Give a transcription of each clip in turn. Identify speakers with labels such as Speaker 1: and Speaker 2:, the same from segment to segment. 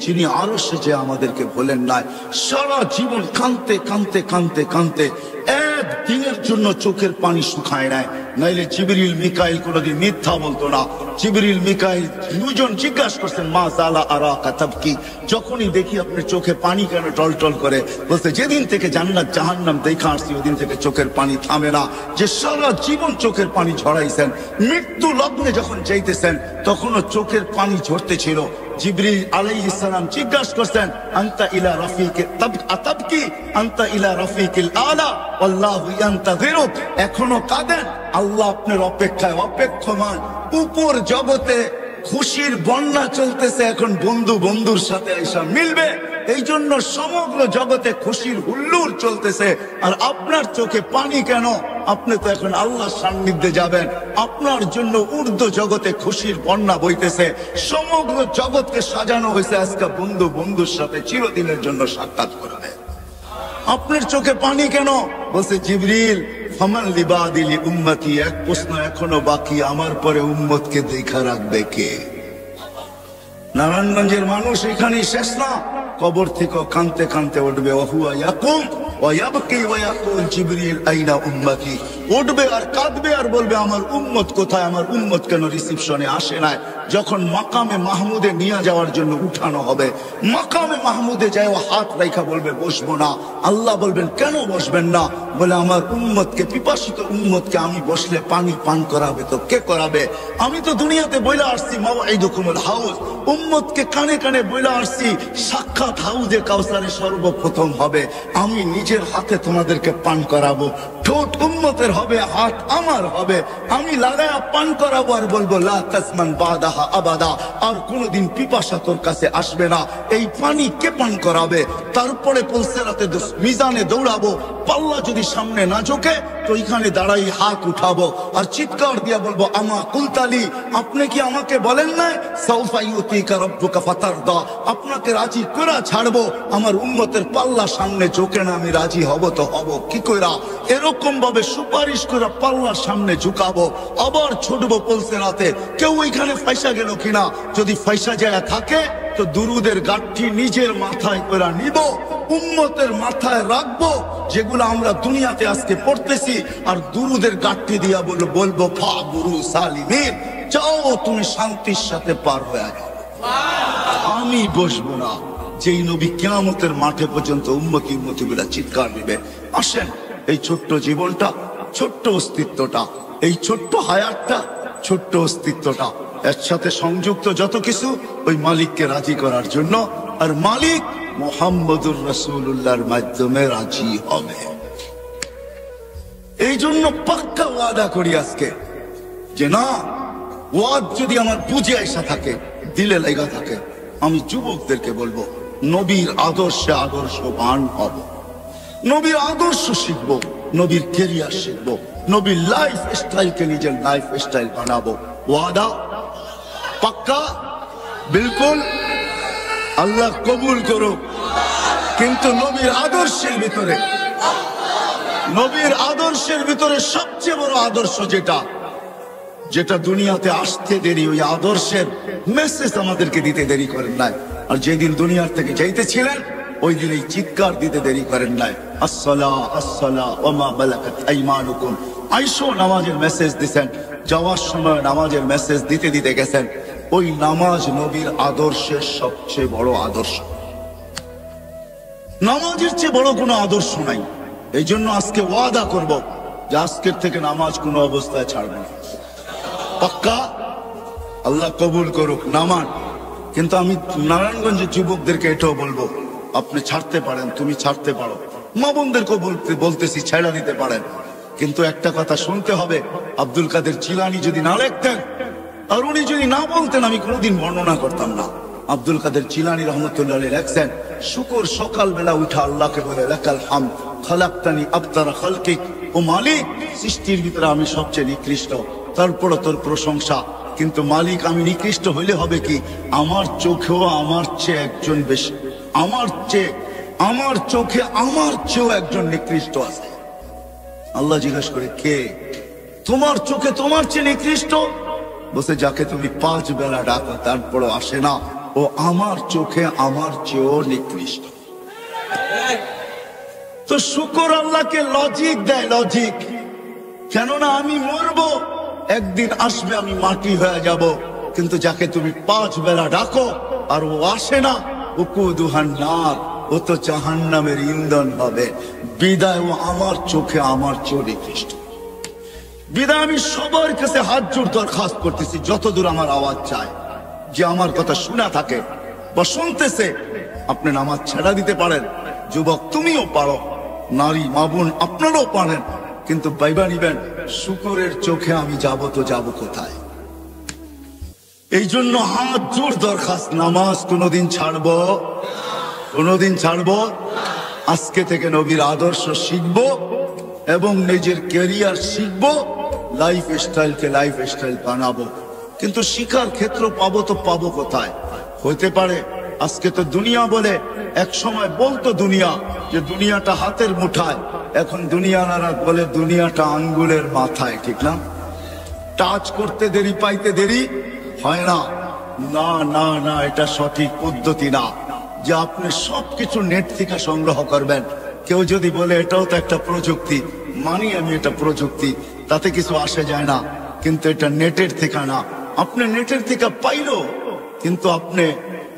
Speaker 1: যিনি আরশে যে আমাদেরকে বলেন নাই। সারা জীবন কাঁদতে কাঁদতে কাঁদতে কাঁদতে একদিনের জন্য চোখের পানি শুকায় নেয়। নাইলে জিবরিল মিকাইল কোনোদিন মিথ্যা বলতো না। জিবরিল মিকাইল দুজন জিজ্ঞাসা করছেন, মা জালা আরাকা তাবকি, যখনই দেখি আপনার চোখে পানি কেন টলটল করে? বলতে, যেদিন থেকে জান্নাত জাহান্নাম দেখা আসছি ওদিন থেকে চোখের পানি থামে না। যে সারা জীবন চোখের পানি ঝরাইছেন, মৃত্যু লগ্নে যখন যাইতেছেন তখনও চোখের পানি ঝরতে ছিল। জিবরিল আলাইহিস সালাম জিজ্ঞাসা করছেন, আনতা ইলা রাফিকে আতাবকি আনতা ইলা রাফিকিল আলা আল্লাহু ইয়ান্তাযিরুক, এখনো কাঁদেন? আল্লাহ আপনার অপেক্ষায় অপেক্ষমান। উপর জগতে খুশির বন্যা চলতেছে, এখন বন্ধু বন্ধুর সাথে এসে মিলবে, এই জন্য সমগ্র জগতে খুশির হুল্লোড় চলতেছে। আর আপনার চোখে পানি কেন? আপনি তো এখন আল্লাহর সান্নিধ্যে যাবেন, আপনার জন্য ঊর্ধ্ব জগতে খুশির বন্যা বইতেছে। সমগ্র জগৎকে সাজানো হয়েছে আজকে বন্ধু বন্ধুর সাথে চিরদিনের জন্য সাক্ষাৎ করবে। আপনার চোখে পানি কেন? বলছে জিবরিল, ফামান লিবাদিলি উম্মতি, এক প্রশ্ন এখনো বাকি, আমার পরে উম্মতকে দেখা রাখবে কে? নারায়ণগঞ্জের মানুষ এখানেই শেষ না, কবর থেকে কানতে কানতে উঠবে, ওহুয়া ইয়াকুম ওয়া ইয়াবকি ওয়া ইয়াকুল জিবরিল আইনা উম্মতি, উঠবে আর কাঁদবে আর বলবে আমার উম্মত কোথায়, আমার উম্মত কেন রিসিপশনে আসে নাই? যখন মাকামে মাহমুদে নিয়ে যাওয়ার জন্য উঠানো হবে, মাকামে মাহমুদে যায় ও হাত রাইখা বলবে বসবো না। আল্লাহ বলবেন কেন বসবেন না? বলে আমার উম্মতকে, পিপাসিত উম্মতকে আমি বসলে পানি পান করাবে তো কে করাবে? আমি তো দুনিয়াতে বইলা আসছি মাওঈদুকুমুল হাউজ, উম্মতকে কানে কানে বইলা আসছি সাক্ষাৎ হাউজে কাউসারে সর্বপ্রথম হবে, আমি নিজের হাতে তোমাদেরকে পান করাবো। ঠোঁট উম্মতের হবে, হাত আমার হবে, আমি লাগায়া পান করাবো আর বলবো লা তাসমান বাদাহা আবাদা, আর কোনোদিন পিপাসা তোর কাছে আসবে না। এই পানি কে পান করাবে? তারপরে পুলসিরাতে মিজানে দৌড়াবো, পাল্লা যদি সামনে না ঝোঁকে তো এখানে দাঁড়াই হাত উঠাবো আর চিৎকার দিয়া বলবো আমা কুলতালি, আপনি কি আমাকে বলেন নাই সাউফা ইউতিকা রাব্বুকা ফাতারদা, আপনাকে রাজি করে ছাড়বো। আমার উম্মতের পাল্লা সামনে ঝোঁকে না, আমি রাজি হব তো হব কি কইরা? এরকম ভাবে সুপারিশ করে পাল্লার সামনে ঝুঁকাবো, আবার ছুটবো পুলসিরাতে, কেউ ওইখানে ফাইসা গেল কিনা। যদি ফাইসা যায় থাকে তো দুরুদের গাঁঠি নিজের মাথায় করে নিব, উম্মতের মাথায় রাখবো, যেগুলো আমরা দুনিয়াতে আজকে পড়তেছি, আর দুরুদের গাঁঠি দিয়া বলবো ফা গুরু সালিমিন, যাও তুমি শান্তির সাথে পার হয়ে যাও, আমি বসবো না। যেই নবী কিয়ামতের মাঠে পর্যন্ত উম্মতি উম্মতি বলে চিৎকার দিবে। আসেন, এই ছোট্ট জীবনটা, ছোট্ট অস্তিত্বটা, এই ছোট্ট হায়াতটা, ছোট্ট অস্তিত্বটা, এর সাথে সংযুক্ত যত কিছু ওই মালিককে রাজি করার জন্য, আর মালিক মুহাম্মদুর রাসূলুল্লাহর মাধ্যমে রাজি হবে। এই জন্য পাক্কা ওয়াদা করি আজকে যে না, ওয়াদ যদি আমার বুঝে আসা থাকে, দিলে লাগা থাকে, আমি যুবকদেরকে বলবো নবীর আদর্শে আদর্শবান হব, নবীর আদর্শ শিখবো, নবীর কেরিয়ার শিখবো, নবীর লাইফ স্টাইলকে নিজের লাইফ স্টাইল বানাবো। ওয়াদা পাক্কা? বিলকুল। আল্লাহ কবুল করুক। কিন্তু নবীর আদর্শের ভিতরে, নবীর আদর্শের ভিতরে সবচেয়ে বড় আদর্শ যেটা, যেটা দুনিয়াতে আসতে দেরি, ওই আদর্শের মেসেজ আমাদেরকে দিতে দেরি করেন নাই। আর যেদিন দুনিয়ার থেকে যাইতেছিলেন ওই দিন এই চিৎকার দিতে দেরি করেন নাই, আসসালা আসসালা ওয়া মা মালাকাত আইমানুকুম। আইসো নামাজের মেসেজ দিছেন, যাওয়ার সময় নামাজের মেসেজ দিতে দিতে গেছেন। ওই নামাজ নবীর আদর্শের সবচেয়ে বড় আদর্শ, নামাজের চেয়ে বড় কোনো আদর্শ নাই। এই জন্য আজকে ওয়াদা করব যে আজকের থেকে নামাজ কোনো অবস্থায় ছাড়বে না। পাক্কা? আল্লাহ কবুল করুক। নামান। কিন্তু আমি নারায়ণগঞ্জের যুবকদেরকে এটাও বলবো, আপনি ছাড়তে পারেন, তুমি ছাড়তে পারো, মা বোনদেরকে বলতেছি ছেড়ে দিতে পারেন, কিন্তু একটা কথা শুনতে হবে, আব্দুল কাদের জিলানী যদি না লিখতেন আর উনি যদি না বলতেন, আমি কোনোদিন বর্ণনা করতাম না। আব্দুল কাদের জিলানী রহমতুল্লাহ আলাইহি লেখছেন, শুকর সকালবেলা উঠা আল্লাহকে বলে লাকাল হামদ খালাকতানি আবতারা খালকিক, ও মালিক সৃষ্টির ভিতরে আমি সবচেয়ে নিকৃষ্ট, তারপরে তোর প্রশংসা। কিন্তু মালিক আমি নিকৃষ্ট হইলে হবে কি, আমার চোখেও আমার চেয়ে একজন বেশি, আমার চোখে আমার চেয়েও একজন নিকৃষ্ট আছে। আল্লাহ জিজ্ঞাসা করে কে? তোমার চোখে তোমার চেয়ে নিকৃষ্ট? বসে যাকে তুমি 5 বেলা ডাকো তারপরও আসে না, ও আমার চোখে আমার চেয়েও নিকৃষ্ট। তো শুকর আল্লাহকে লজিক দেয়, লজিক। কেননা আমি মরবো, একদিন আসবে আমি মাটি হয়ে যাব, কিন্তু যাকে তুমি 5 বেলা ডাকো আর ও আসে না, উকুদুহান নার, ও তো জাহান্নামের ইন্ধন হবে। বিদায় ও আমার চোখে আমার চেয়েও নিকৃষ্ট। বিদায় আমি সবার কাছে হাত জোড় দরখাস্ত করতেছি, যতদূর আমার আওয়াজ চায়, যে আমার কথা শোনা থাকে বা শুনতেছে, আপনি নামাজ ছেড়া দিতে পারেন। যুবক তুমিও পারো, নারী মা বোন আপনারাও পারেন, কিন্তু বাইবা নিবেন শুকরের চোখে আমি যাব তো যাব কোথায়? এই জন্য হাত জোড় দরখাস্ত, নামাজ কোনোদিন ছাড়বো, কোনোদিন ছাড়বো। আজকে থেকে নবীর আদর্শ শিখবো এবং নিজের ক্যারিয়ার শিখবো, লাইফ স্টাইলকে লাইফ স্টাইল বানাবো। কিন্তু শিখার ক্ষেত্র পাবো তো পাবো কোথায়? হতে পারে আজকে তো দুনিয়া বলে, এক সময় বলতো দুনিয়া যে দুনিয়াটা হাতের মুঠায়, এখন দুনিয়া নারা বলে দুনিয়াটা আঙ্গুলের মাথায়, ঠিক না? টাচ করতে দেরি, পাইতে দেরি হয় না। না না না, এটা সঠিক পদ্ধতি না যে আপনি সবকিছু নেট থেকে সংগ্রহ করবেন। কেউ যদি বলে এটাও তো একটা প্রযুক্তি, মানি আমি এটা প্রযুক্তি, তাতে কিছু আসে যায় না, কিন্তু এটা নেটের থেকে না। আপনি নেটের থেকে পাইলো, কিন্তু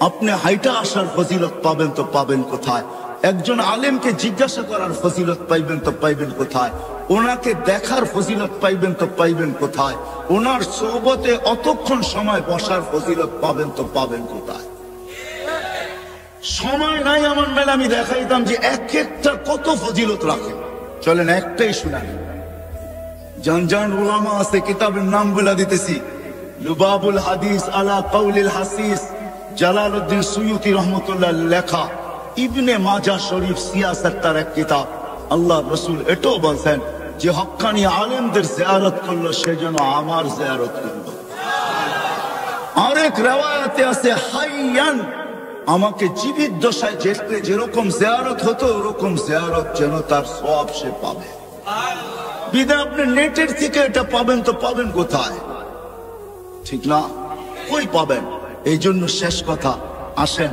Speaker 1: আপনি হাইটা আসার ফজিলত পাবেন তো পাবেন কোথায়? একজন আলেমকে জিজ্ঞাসা করার ফজিলত পাইবেন তো পাইবেন কোথায়? ওনাকে দেখার ফজিলত পাইবেন তো পাইবেন কোথায়? ওনার সোহবতে অতক্ষণ সময় বসার ফজিলত পাবেন তো পাবেন কোথায়? সময় নাই আমার মেলা, আমি দেখাইতাম যে এক একটা কত ফজিলত রাখে। চলেন একটাই শুনাই। জান উলামা আছে, কিতাবের নাম বলে দিতেছি। লুবাবুল হাদিস আলা কাউলিল হাসিস, জালালউদ্দিন সুয়ুতি রহমতুল্লাহ লেখা। ইবনে মাজাহ শরীফ সিয়াসত তার এক কিতাব। আল্লাহ রসুল এটাও বলছেন যে হক্কানি আলেমদের জিয়ারত করলো সেজন্য আমার জিয়ারত করলো। আরেক রিওয়ায়াতে আছে হাইয়ান, আমাকে জীবিত দশায় যেতে যেরকম জিয়ারত হতো ওরকম জিয়ারত যেন তার সওয়াব সে পাবে। বিদায় আপনি নেটের থেকে এটা পাবেন তো পাবেন কোথায়? ঠিক না? কই পাবেন? এই জন্য শেষ কথা, আসেন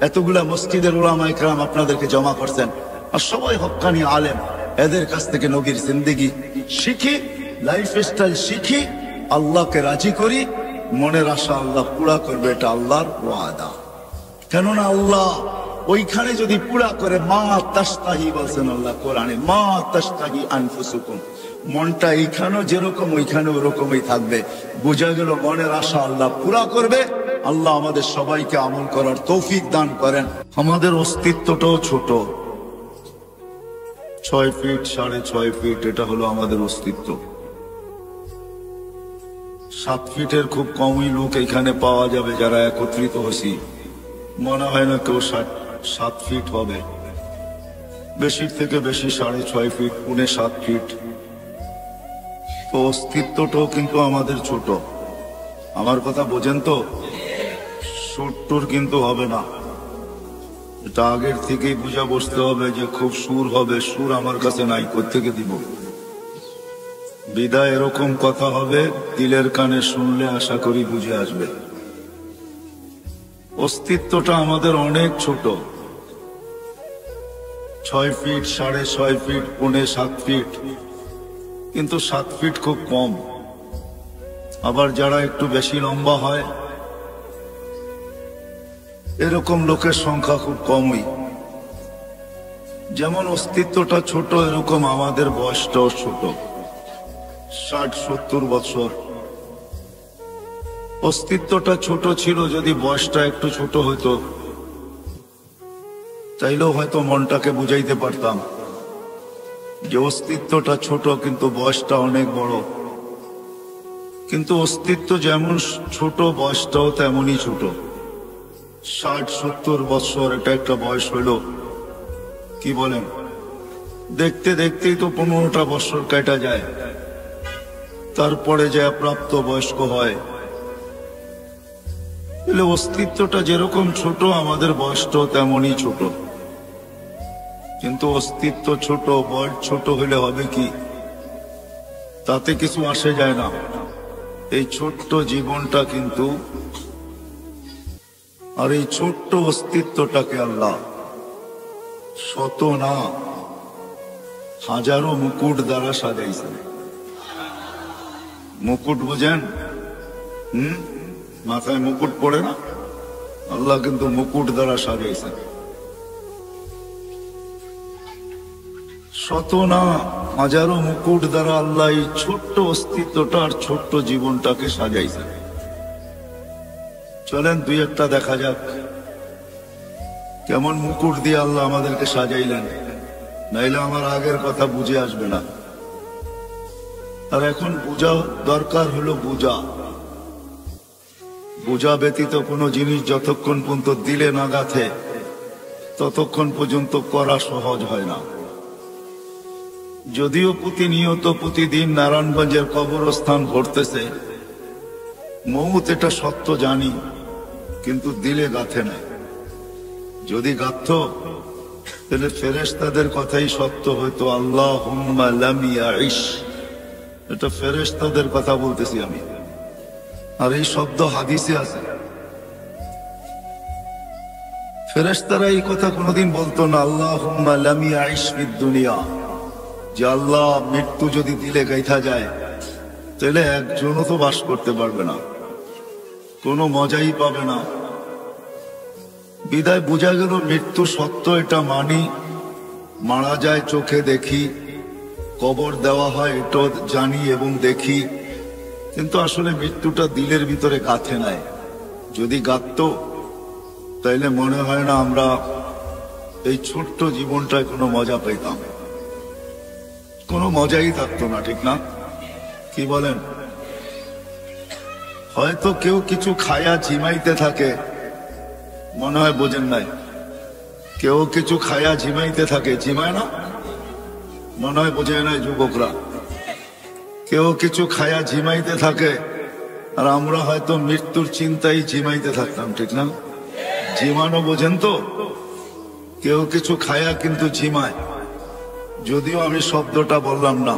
Speaker 1: এতগুলা মসজিদের উলামায়ে কেরাম আপনাদেরকে জমা করছেন, আর সবাই হক্কানি আলেম, এদের কাছ থেকে নবীর জিন্দেগি শিখি, লাইফ স্টাইল শিখি, আল্লাহকে রাজি করি। মনের আশা আল্লাহ পুরা করবে, এটা আল্লাহর ওয়াদা। কেননা আল্লাহ ওইখানে যদি পুরা করে, মা তাশতাহি বলছেন আল্লাহ কোরআনে, মা তাশতাহি আনফুসুকুম, মনটা এইখানেও যেরকম ওইখানেও ওরকমই থাকবে। বোঝা গেল মনের আশা আল্লাহ পুরা করবে। আল্লাহ আমাদের সবাইকে আমল করার তৌফিক দান করেন। আমাদের অস্তিত্বটাও ছোট, 6 ফিট 6.5 ফিট, এটা হলো আমাদের অস্তিত্ব। 7 ফিটের খুব কমই লোক এখানে পাওয়া যাবে যারা একত্রিত হয়েছি। মনে হয় না কেউ 7 ফিট হবে, বেশির থেকে বেশি 6.5 ফিট, 6.25 ফিট। তো অস্তিত্বটাও কিন্তু আমাদের ছোট। আমার কথা বোঝেন তো? সুর কিন্তু হবে না, এটা আগের থেকেই বুঝা বসতে হবে যে খুব সুর হবে। সুর আমার কাছে নাই, কোত্থেকে দিব? বিদায় এরকম কথা হবে, দিলের কানে শুনলে আশা করি বুঝে আসবে। অস্তিত্বটা আমাদের অনেক ছোট, 6 ফিট 6.5 ফিট 6.25 ফিট, কিন্তু 7 ফিট খুব কম। আবার যারা একটু বেশি লম্বা হয় এরকম লোকের সংখ্যা খুব কমই। যেমন অস্তিত্বটা ছোট, এরকম আমাদের বয়সটাও ছোট, 60-70 বছর। অস্তিত্বটা ছোট ছিল, যদি বয়সটা একটু ছোট হতো তাইলেও হয়তো মনটাকে বুঝাইতে পারতাম যে অস্তিত্বটা ছোট কিন্তু বয়সটা অনেক বড়। কিন্তু অস্তিত্ব যেমন ছোট, বয়সটাও তেমনই ছোট। 60-70 বছর এটা একটা বয়স হইল, কি বলেন? দেখতে দেখতেই তো 15টা বছর কেটে যায়, তারপরে যা প্রাপ্ত বয়স্ক হয়। এলে অস্তিত্বটা যেরকম ছোট, আমাদের বয়সটাও তেমনই ছোট। কিন্তু অস্তিত্ব ছোট, বয়স ছোট হইলে হবে কি? তাতে কিছু আসে যায় না। এই ছোট্ট জীবনটা কিন্তু আর এই ছোট্ট অস্তিত্বটাকে আল্লাহ শত না হাজারো মুকুট দ্বারা সাজাইছেন। মুকুট বুঝেন? মাথায় মুকুট পড়ে না, আল্লাহ কিন্তু মুকুট দ্বারা সাজাইছেন। শত না হাজারো মুকুট দ্বারা আল্লাহ এই ছোট্ট অস্তিত্বটা আর ছোট্ট জীবনটাকে সাজাইছেন। চলেন দুই একটা দেখা যাক কেমন মুকুট দিয়ে আল্লাহ আমাদেরকে সাজাইলেন, নাইলে আমার আগের কথা বুঝে আসবে না। আর এখন বুঝা দরকার হলো বুঝা। বুঝা ব্যতীত কোনো জিনিস যতক্ষণ পর্যন্ত দিলে না গাথে ততক্ষণ পর্যন্ত করা সহজ হয় না। যদিও প্রতিনিয়ত প্রতিদিন নারায়ণগঞ্জের কবরস্থান ঘটতেছে, মউত এটা সত্য জানি, কিন্তু দিলে গাথে না। যদি গাথত তাহলে ফেরেশতাদের কথাই সত্য হইতো। আল্লাহুম্মা লাম ইয়াইশ, এটা ফেরেশতাদের কথা বলতেছি আমি, আর এই শব্দ হাদিসে আছে। ফেরেশতারা এই কথা কোনোদিন বলতো না আল্লাহুম্মা লাম ইয়াইশ ফিদ দুনিয়া, যে আল্লাহ মৃত্যু যদি দিলে গাইথা যায় তাহলে একজনও তো বাস করতে পারবে না, কোনো মজাই পাবে না। বিদায় বোঝা গেল মৃত্যু সত্য, এটা মানি। মারা যায় চোখে দেখি, কবর দেওয়া হয় এটা জানি এবং দেখি, কিন্তু আসলে মৃত্যুটা দিলের ভিতরে গাঁথে নাই। যদি গাঁথত তাইলে মনে হয় না আমরা এই ছোট্ট জীবনটায় কোনো মজা পেতাম, কোনো মজাই থাকতো না, ঠিক না? কি বলেন? হয়তো কেউ কিছু খায়া ঝিমাইতে থাকে, মনে হয় বোঝেন নাই। কেউ কিছু খায়া ঝিমাইতে থাকে, ঝিমায় না? মনে হয় বোঝে নাই যুবকরা। কেউ কিছু খায়া ঝিমাইতে থাকে, আর আমরা হয়তো মৃত্যুর চিন্তায় ঝিমাইতে থাকতাম, ঠিক না? ঝিমানো বোঝেন তো? কেউ কিছু খায়া কিন্তু ঝিমায়, যদিও আমি শব্দটা বললাম না,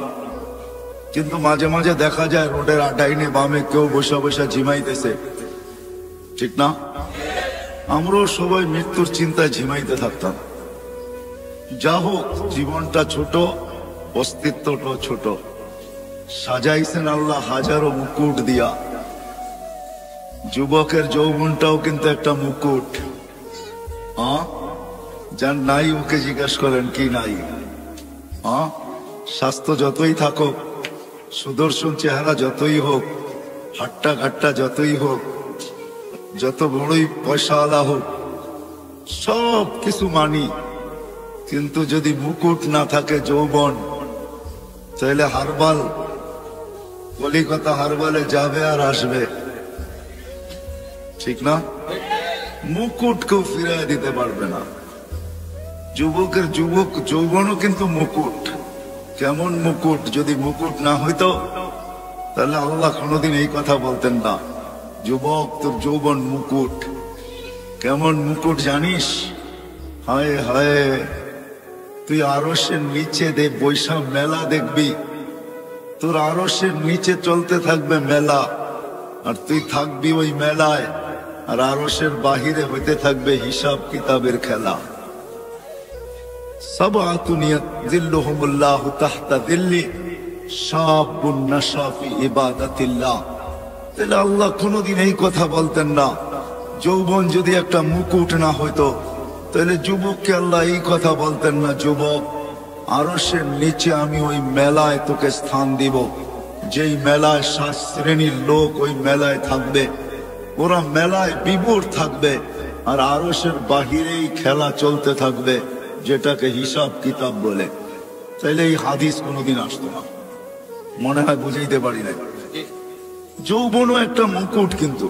Speaker 1: কিন্তু মাঝে মাঝে দেখা যায় রোডের ডাইনে বামে কেউ বসে বসে ঝিমাইতেছে, ঠিক না? আমরাও সবাই মৃত্যুর চিন্তায় ঝিমাইতে থাকতাম। যা হোক, জীবনটা ছোট, অস্তিত্বটা ছোট, সাজাইছেন আল্লাহ হাজারো মুকুট দিয়া। যুবকের যৌবনটাও কিন্তু একটা মুকুট। যার নাই ওকে জিজ্ঞেস করেন কি নাই। স্বাস্থ্য যতই থাকুক, সুদর্শন চেহারা যতই হোক, হাট্টা ঘাট্টা যতই হোক, যত বড়ই পয়সাওয়ালা হোক, সব কিছু মানি, কিন্তু যদি মুকুট না থাকে যৌবন, তাহলে হারবাল, কলিকাতা হারবালে যাবে আর আসবে, ঠিক না? মুকুট কেউ ফিরিয়ে দিতে পারবে না। যুবকের যৌবনও কিন্তু মুকুট। কেমন মুকুট? যদি মুকুট না হইতো তাহলে আল্লাহ কোনোদিন এই কথা বলতেন না, যুবক তোর যৌবন মুকুট। কেমন মুকুট জানিস? হায় হায়, তুই আরশের নিচে বৈশাখ মেলা দেখবি, তোর আরশের নিচে চলতে থাকবে মেলা, আর তুই থাকবি ওই মেলায়, আর আরশের বাহিরে হইতে থাকবে হিসাব কিতাবের খেলা। সাবআতুন ইয়াযিল্লুহুমুল্লাহু তাহতা যিল্লি শাবুন নাশা ফি ইবাদাতিল্লাহ। তাহলে আল্লাহ কোনোদিন এই কথা বলতেন না। যৌবন যদি একটা মুকুট না হইতো তাহলে যুবককে আল্লাহ এই কথা বলতেন না, যুবক আরশের নিচে আমি ওই মেলায় তোকে স্থান দিব, যেই মেলায় 7 শ্রেণীর লোক ওই মেলায় থাকবে, ওরা মেলায় বিভোর থাকবে, আর আরশের বাহিরেই খেলা চলতে থাকবে, যেটাকে হিসাব কিতাব বলে। তাইলে এই হাদিস কোনোদিন আসতো না। মনে হয় বুঝাইতে পারি না। যৌবনও একটা মুকুট, কিন্তু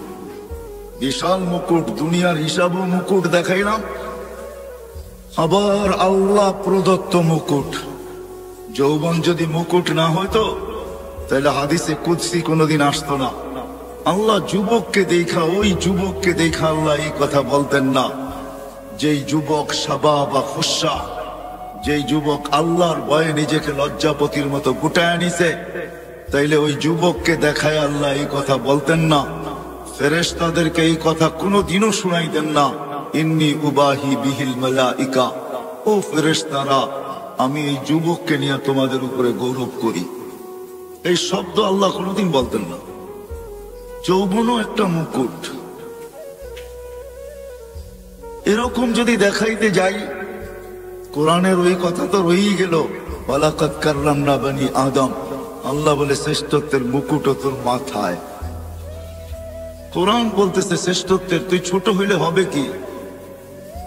Speaker 1: বিশাল মুকুট। দুনিয়ার হিসাবও মুকুট দেখাইলাম, আবার আল্লাহ প্রদত্ত মুকুট। যৌবন যদি মুকুট না হইতো তাহলে হাদিসে কুদসি কোনোদিন আসতো না। আল্লাহ যুবককে দেখা, ওই যুবককে দেখা আল্লাহ এই কথা বলতেন না, যেই যুবক শাবাব বা খুশা, যেই যুবক আল্লাহর ভয়ে নিজেকে লজ্জাপতির মতো গুটায় নিছে, তাইলে ওই যুবককে দেখায় আল্লাহ এই কথা বলতেন না, ফেরেশতাদেরকে এই কথা কোনোদিনও শুনাইতেন না, ইন্নী উবাহি বিহিল মালাইকা, ও ফেরেশতারা আমি এই যুবককে নিয়ে তোমাদের উপরে গৌরব করি। এই শব্দ আল্লাহ কোনোদিন বলতেন না। যৌবনও একটা মুকুট। এরকম যদি দেখাইতে যাই, কোরআনের ওই কথা তো রয়েই গেল, ওয়ালাকাদ কাররামনা বনি আদম। আল্লাহ বলে শ্রেষ্ঠত্বের মুকুট তোর মাথায়। কোরআন বলতেছে শ্রেষ্ঠত্বের, তুই ছোট হইলে হবে কি?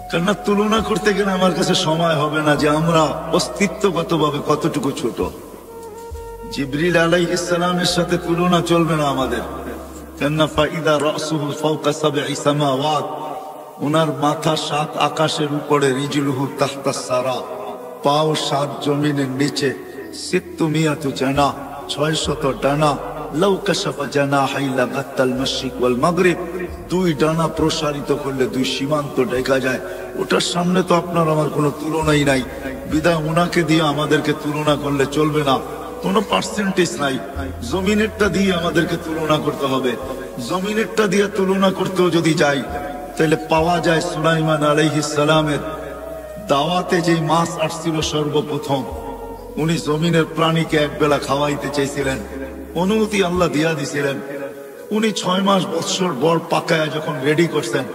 Speaker 1: কেননা তুলনা করতে গেলে আমার কাছে সময় হবে না যে আমরা অস্তিত্বগতভাবে কতটুকু ছোট। জিবরিল আলাইহিস সালামের সাথে তুলনা চলবে না আমাদের, কেননা ফাইদা রাসুহু ফাওকা সাবঈ সামাওয়াত, ওনার মাথা 7 আকাশের উপরে, রিজলুহু তাহতা সারা, পাও 7 জমিনের নিচে, সিত্তুমিয়াতু জানা, 600 ডানা, লাউ কাশাফা জানাহাই লাগাত্তাল মাশরিক ওয়াল মাগরিব, 2 ডানা প্রসারিত করলে 2 সীমান্ত ঢেকা যায়। ওটার সামনে তো আপনার আমার কোনো তুলনাই নাই। বিদায় ওনাকে দিয়ে আমাদেরকে তুলনা করলে চলবে না, কোনো পার্সেন্টেজ নাই। জমিনেরটা দিয়ে আমাদেরকে তুলনা করতে হবে। জমিনেরটা দিয়ে তুলনা করতেও যদি যাই, তাহলে পাওয়া যায় সুলাইমান আলাইহিস সালামের দাওয়াতে যে মাছ আসছিল সর্বপ্রথম, উনি জমিনের প্রাণীকে একবেলা খাওয়াইতে চেয়েছিলেন, অনুমতি আল্লাহ দিয়া দিছিলেন। উনি 6 মাস বৎসর বড় পাকায়া যখন রেডি করছেন,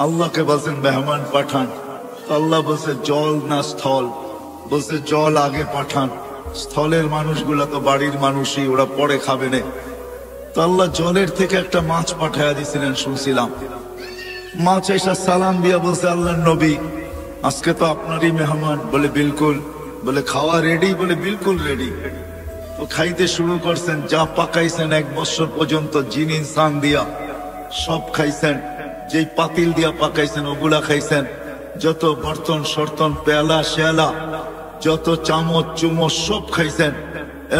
Speaker 1: আল্লাহকে বলছেন মেহমান পাঠান। আল্লাহ বলছে জল না স্থল? বলছে জল আগে পাঠান, স্থলের মানুষগুলা তো বাড়ির মানুষই, ওরা পরে খাবে না। তো আল্লাহ জলের থেকে একটা মাছ পাঠাইয়া দিছিলেন, শুনছিলাম। মাছ এসা সালাম দিয়া বলছে আল্লাহর নবী আজকে তো আপনারই মেহমান। বলে বিলকুল। বলে খাওয়া রেডি? বলে বিলকুল রেডি। তো খাইতে শুরু করছেন, যা পাকাইছেন 1 বছর পর্যন্ত জিন ইনসান দিয়া সব খাইছেন। যেই পাতিল দিয়া পাকাইছেন ওগুলা খাইছেন, যত বর্তন সর্তন পেয়ালা শেয়ালা, যত চামচ চুমচ সব খাইছেন,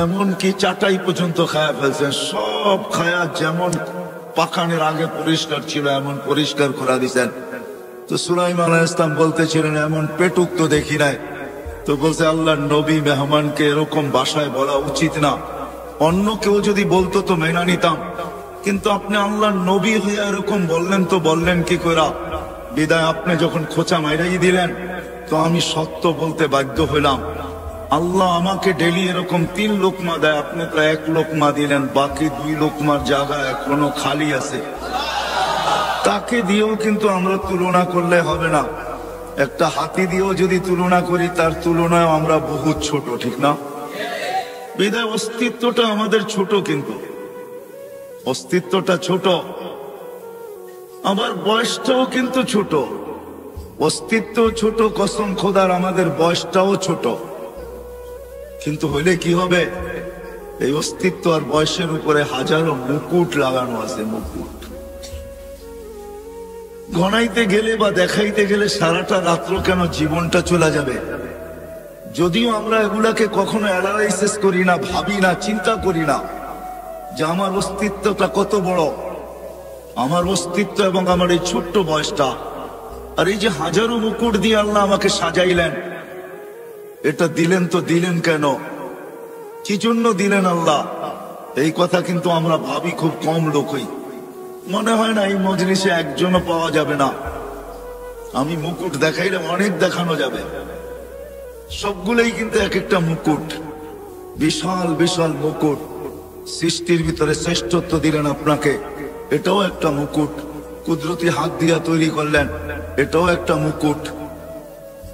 Speaker 1: এমনকি চাটাই পর্যন্ত খায়া ফেলছেন। সব খায়া যেমন পাকানোর আগে পরিষ্কার ছিল এমন পরিষ্কার করে দিছেন। তো সুলাইমান আলাইহিস সালাম বলতেছিলেন এমন পেটুক তো দেখি নাই। তো বলছে আল্লাহর নবী মেহমানকে এরকম ভাষায় বলা উচিত না, অন্য কেউ যদি বলতো তো মেনে নিতাম, কিন্তু আপনি আল্লাহর নবী হয়ে এরকম বললেন, তো বললেন কি করে? বিদায় আপনি যখন খোঁচা মাইরাই দিলেন, তো আমি সত্য বলতে বাধ্য হইলাম। আল্লাহ আমাকে ডেলি এরকম 3 লোকমা দেয়, আপনি তো 1 লোকমা দিলেন, বাকি 2 লোকমার জায়গা এখনো খালি আছে। তাকে দিয়েও কিন্তু আমরা তুলনা করলে হবে না। একটা হাতি দিয়েও যদি তুলনা করি, তার তুলনায় আমরা বহুত ছোট, ঠিক না? বিদায় অস্তিত্বটা আমাদের ছোট, কিন্তু অস্তিত্বটা ছোট, আবার বয়সটাও কিন্তু ছোট। অস্তিত্ব ছোট, কসম খোদার আমাদের বয়সটাও ছোট। কিন্তু হইলে কি হবে? এই অস্তিত্ব আর বয়সের উপরে হাজারো মুকুট লাগানো আছে, মুকুট। গণাইতে গেলে বা দেখাইতে গেলে সারাটা রাত্র কেন জীবনটা চলে যাবে। যদিও আমরা এগুলাকে কখনো অ্যানালাইসিস করি না, ভাবি না, চিন্তা করি না যে আমার অস্তিত্বটা কত বড়, আমার অস্তিত্ব এবং আমার এই ছোট্ট বয়সটা। আর এই যে হাজারো মুকুট দিয়ে আল্লাহ আমাকে সাজাইলেন, এটা দিলেন তো দিলেন কেন? কি জন্য দিলেন আল্লাহ? এই কথা কিন্তু আমরা ভাবি খুব কম লোকই। মনে হয় না এই মজলিসে একজনও পাওয়া যাবে না। আমি মুকুট দেখাইলে অনেক দেখানো যাবে। সবগুলোই কিন্তু এক একটা মুকুট, বিশাল বিশাল মুকুট। সৃষ্টির ভিতরে শ্রেষ্ঠত্ব দিলেন আপনাকে, এটাও একটা মুকুট। কুদরতি হাত দিয়া তৈরি করলেন, এটাও একটা মুকুট।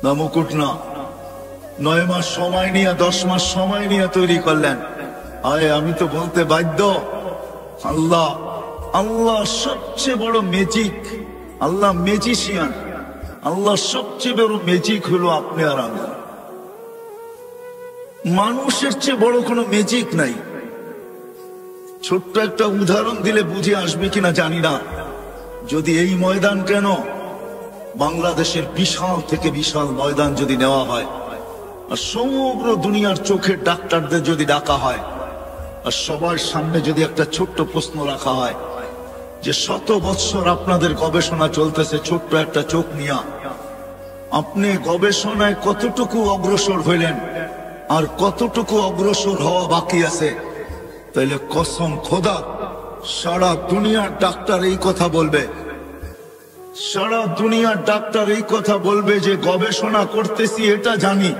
Speaker 1: না মুকুট না, 9 মাস সময় নিয়ে 10 মাস সময় নিয়ে তৈরি করলেন। আরে আমি তো বলতে বাধ্য, আল্লাহ আল্লাহ সবচেয়ে বড় ম্যাজিক। আল্লাহ ম্যাজিশিয়ান। আল্লাহ সবচেয়ে বড় ম্যাজিক হলো আপনি আর আমি। মানুষের চেয়ে বড় কোনো ম্যাজিক নাই। ছোট্ট একটা উদাহরণ দিলে বুঝে আসবে কিনা জানি না। যদি এই ময়দান কেন, বাংলাদেশের বিশাল থেকে বিশাল ময়দান যদি নেওয়া হয়, আর সমগ্র দুনিয়ার চোখের ডাক্তারদের যদি ডাকা হয়, আর সবার সামনে যদি একটা ছোট্ট প্রশ্ন রাখা হয় যে 100 বৎসর আপনাদের গবেষণা চলতেছে ছোট্ট একটা চোখ নিয়া, আপনি গবেষণায় কতটুকু অগ্রসর হইলেন আর কতটুকু অগ্রসর হওয়া বাকি আছে, তাইলে কসম খোদা সারা দুনিয়ার ডাক্তার এই কথা বলবে, সারা দুনিয়ার ডাক্তার এই কথা বলবে যে গবেষণা করতেছি এটা জানি,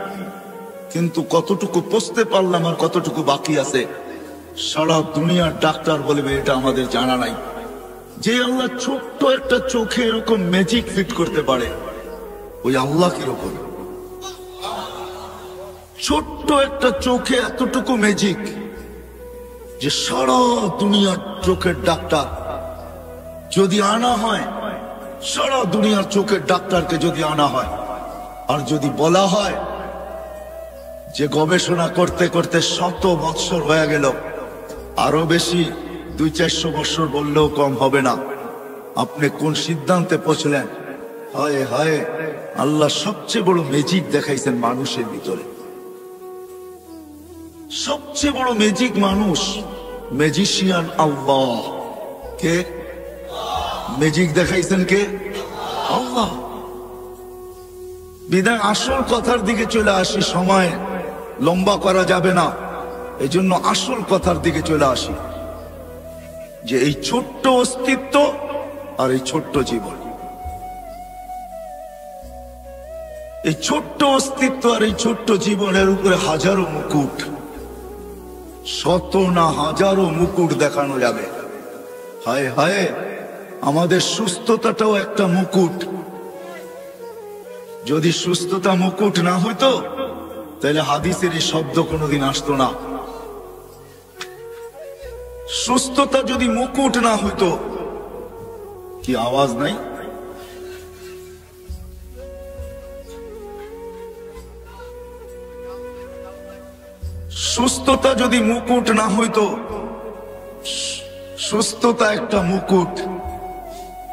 Speaker 1: কিন্তু কতটুকু পৌঁছতে পারলাম আর কতটুকু বাকি আছে সারা দুনিয়ার ডাক্তার বলবে এটা আমাদের জানা নাই। যে আল্লাহ ছোট্ট একটা চোখে এরকম ম্যাজিক ফিট করতে পারে, ওই আল্লাহ কিরকম? ছোট্ট একটা চোখে এতটুকু ম্যাজিক যে সারা দুনিয়ার চোখের ডাক্তার যদি আনা হয়, সারা দুনিয়ার চোখের ডাক্তারকে যদি আনা হয় আর যদি বলা হয় যে গবেষণা করতে করতে 100 বৎসর হয়ে গেল, আরো বেশি 200-400 বছর বললেও কম হবে না, আপনি কোন সিদ্ধান্তে পৌঁছলেন? হায় হায়, আল্লাহ সবচেয়ে বড় ম্যাজিক দেখাইছেন মানুষের ভিতরে। সবচেয়ে বড় ম্যাজিক মানুষ, ম্যাজিশিয়ান আল্লাহ। কে ম্যাজিক দেখাইছেন? কে? আল্লাহ। বিধায় আসল কথার দিকে চলে আসি, সময় লম্বা করা যাবে না, এই জন্য আসল কথার দিকে চলে আসি যে এই ছোট্ট অস্তিত্ব আর এই ছোট্ট জীবন, এই ছোট্ট অস্তিত্ব আর এই ছোট্ট জীবনের উপরে হাজারো মুকুট, শত না হাজারো মুকুট দেখানো যাবে। হায় হায়, আমাদের সুস্থতাটাও একটা মুকুট। যদি সুস্থতা মুকুট না হইতো তাহলে হাদিসের এই শব্দ কোনোদিন আসতো না। সুস্থতা যদি মুকুট না হইতো, কি আওয়াজ নাই? সুস্থতা যদি মুকুট না হইতো, সুস্থতা একটা মুকুট।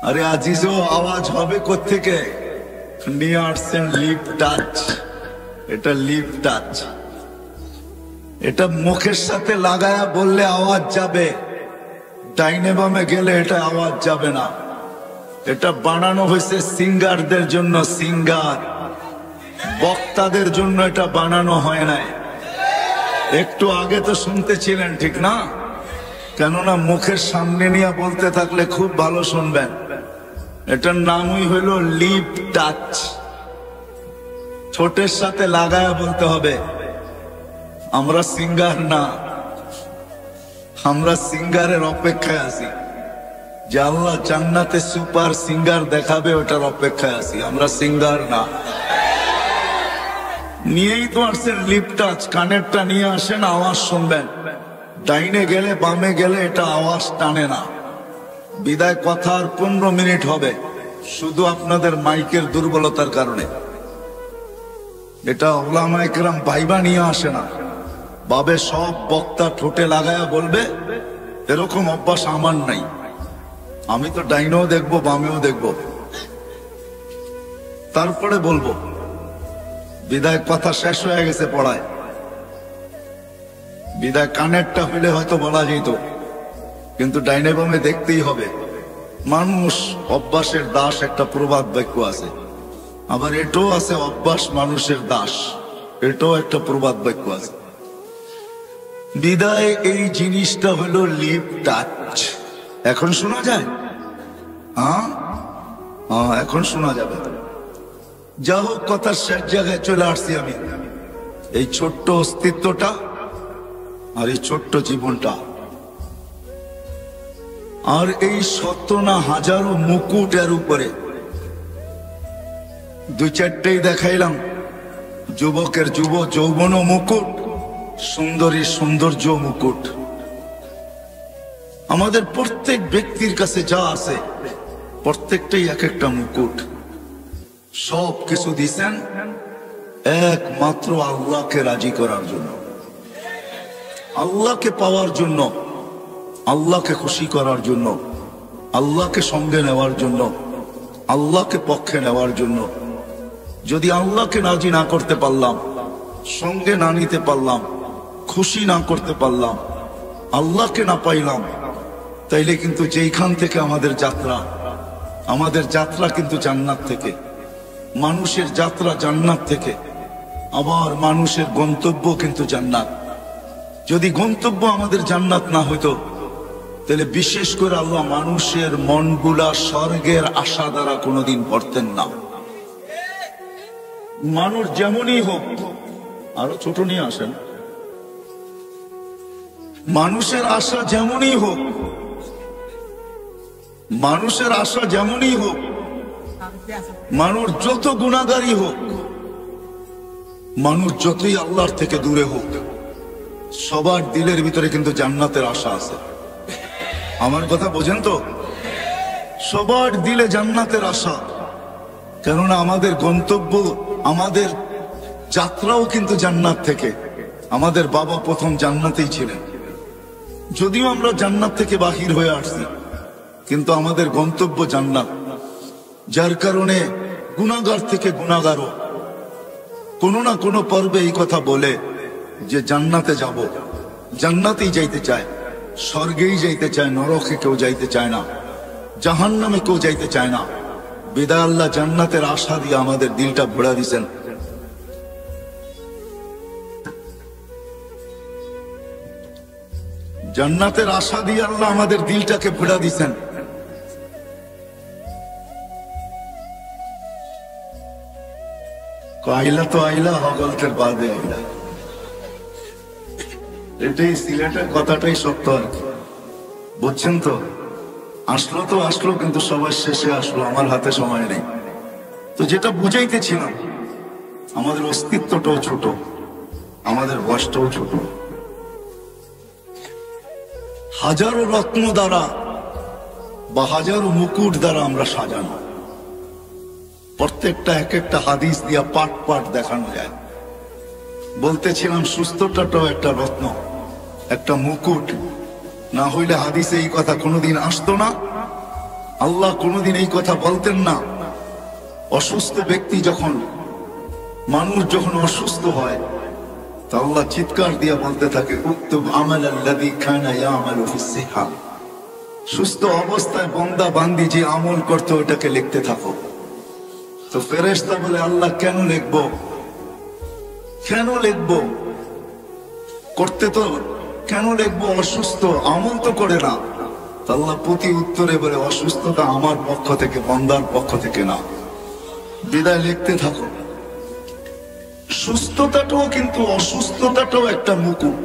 Speaker 1: আরে আজিজও আওয়াজ হবে কোত্থেকে? নিয়ে আসছেন লিপ টাচ। এটা লিপ টাচ, এটা মুখের সাথে লাগায়া বললে আওয়াজ যাবে, ডাইনে বামে গেলে এটা আওয়াজ যাবে না। এটা বানানো হয়েছে সিঙ্গারদের জন্য, সিঙ্গার বক্তাদের জন্য এটা বানানো হয় নাই। একটু আগে তো শুনতেছিলেন, ঠিক না? কেননা মুখের সামনে নিয়ে বলতে থাকলে খুব ভালো শুনবেন। এটার নামই হইল লিপ টাচ। ঠোঁটের সাথে লাগায়া বলতে হবে। আমরা সিঙ্গার না, আমরা সিঙ্গারের অপেক্ষায় আছি যে আল্লাহ জান্নাতে সুপার সিঙ্গার দেখাবে, ওটার অপেক্ষায় আছি। আমরা সিঙ্গার না। নিয়েই তো আসছেন লিপ টাচ, কানেরটা নিয়ে আসেন, আওয়াজ শুনবেন। ডাইনে গেলে বামে গেলে এটা আওয়াজ টানে না। বিদায় কথা আর 15 মিনিট হবে, শুধু আপনাদের মাইকের দুর্বলতার কারণে। এটা ওলামায়ে কেরাম ভাইবা নিয়ে আসে না, বাবে সব বক্তা ঠোঁটে লাগায়া বলবে, এরকম অভ্যাস আমার নাই। আমি তো ডাইনেও দেখবো, বামেও দেখবো, তারপরে বলবো। বিদায় কথা শেষ হয়ে গেছে পড়ায়। বিদায় কানেরটা হইলে হয়তো বলা যেত, কিন্তু ডাইনে বামে দেখতেই হবে। মানুষ অভ্যাসের দাস, একটা প্রবাদ বাক্য আছে। আবার এটাও আছে, অভ্যাস মানুষের দাস, এটাও একটা প্রবাদ বাক্য আছে। বিদায় এই জিনিসটা হলো লিপ টাচ। এখন শোনা যায়? হ্যাঁ, এখন শোনা যাবে। যা হোক, কথার শেষ জায়গায় চলে আসছি আমি। এই ছোট্ট অস্তিত্বটা আর এই ছোট্ট জীবনটা আর এই শত না হাজারো মুকুট এর উপরে, 2-4টেই দেখাইলাম। যুবকের যৌবন মুকুট, সুন্দরী সৌন্দর্য মুকুট। আমাদের প্রত্যেক ব্যক্তির কাছে যা আছে প্রত্যেকটাই এক একটা মুকুট। সব কিছু দিছেন একমাত্র আল্লাহকে রাজি করার জন্য, আল্লাহকে পাওয়ার জন্য, আল্লাহকে খুশি করার জন্য, আল্লাহকে সঙ্গে নেওয়ার জন্য, আল্লাহকে পক্ষে নেওয়ার জন্য। যদি আল্লাহকে রাজি না করতে পারলাম, সঙ্গে না নিতে পারলাম, খুশি না করতে পারলাম, আল্লাহকে না পাইলাম, তাইলে কিন্তু যেইখান থেকে আমাদের যাত্রা কিন্তু জান্নাত থেকে। মানুষের যাত্রা জান্নাত থেকে, আবার মানুষের গন্তব্য কিন্তু জান্নাত। যদি গন্তব্য আমাদের জান্নাত না হইতো তাহলে বিশেষ করে আল্লাহ মানুষের মনগুলা স্বর্গের আশা দ্বারা কোনোদিন ভরতেন না। মানুষ যেমনই হোক, আরো ছোট নিয়ে আসেন, মানুষের আশা যেমনই হোক, মানুষের আশা যেমনই হোক, মানুষ যত গুনাহগারী হোক, মানুষ যতই আল্লাহর থেকে দূরে হোক, সবার দিলের ভিতরে কিন্তু জান্নাতের আশা আছে। আমার কথা বোঝেন তো? সবার দিলে জান্নাতের আশা, কেননা আমাদের গন্তব্য, আমাদের যাত্রাও কিন্তু জান্নাত থেকে। আমাদের বাবা প্রথম জান্নাতেই ছিলেন, যদিও আমরা জান্নাত থেকে বাহির হয়ে আসছি, কিন্তু আমাদের গন্তব্য জান্নাত। যার কারণে গুনাহগার থেকে গুনাহগারও কোনো না কোনো পর্বে এই কথা বলে যে জান্নাতে যাব, জান্নাতেই যাইতে চায়, স্বর্গেই যাইতে চায়, নরকে কেউ যাইতে চায় না, জাহান্নামে কেউ যাইতে চায় না। বিদায় আল্লাহ জান্নাতের আশা দিয়ে আমাদের দিলটা ভরা দিয়েছেন। জান্নাতের আশা দিয়ে আল্লাহ আমাদের দিলটাকে ভরা দিয়েছেন। আইলা তো আইলা, হগলতের বাদে আইলা, এটাই সিলেটের কথাটাই সত্য আর কি, বুঝছেন তো? আসলো তো আসলো, কিন্তু সবার শেষে আসলো, আমার হাতে সময় নেই। তো যেটা বুঝাইতেছিলাম, আমাদের অস্তিত্বটাও ছোট, আমাদের বয়সটাও ছোট। হাজারো রত্ন দ্বারা বা হাজারো মুকুট দ্বারা আমরা সাজানো, প্রত্যেকটা এক একটা হাদিস দিয়া পাট পাট দেখানো যায়। বলতেছিলাম সুস্থতাটাও একটা রত্ন, একটা মুকুট। না হইলে হাদিসে এই কথা কোনোদিন আসতো না, আল্লাহ কোনোদিন এই কথা বলতেন না। অসুস্থ ব্যক্তি যখন, মানুষ যখন অসুস্থ হয়, তা আল্লাহ চিৎকার দিয়ে বলতে থাকে, উক্তুব আমাল আল্লাযী কানা ইয়ামালু ফিস সিহা। সুস্থ অবস্থায় বান্দা বান্দি যে আমল করতে, ওটাকে লিখতে থাকো। তো ফেরেশতা বলে, আল্লাহ কেন লিখবো, কেন লিখবো, করতে তো কেন লিখবো, অসুস্থ আমল তো করে না। আল্লাহ প্রতি উত্তরে বলে, অসুস্থতা আমার পক্ষ থেকে, বান্দার পক্ষ থেকে না, বিদায় লিখতে থাকো। সুস্থতাটাও কিন্তু, অসুস্থতাটাও একটা মুকুট।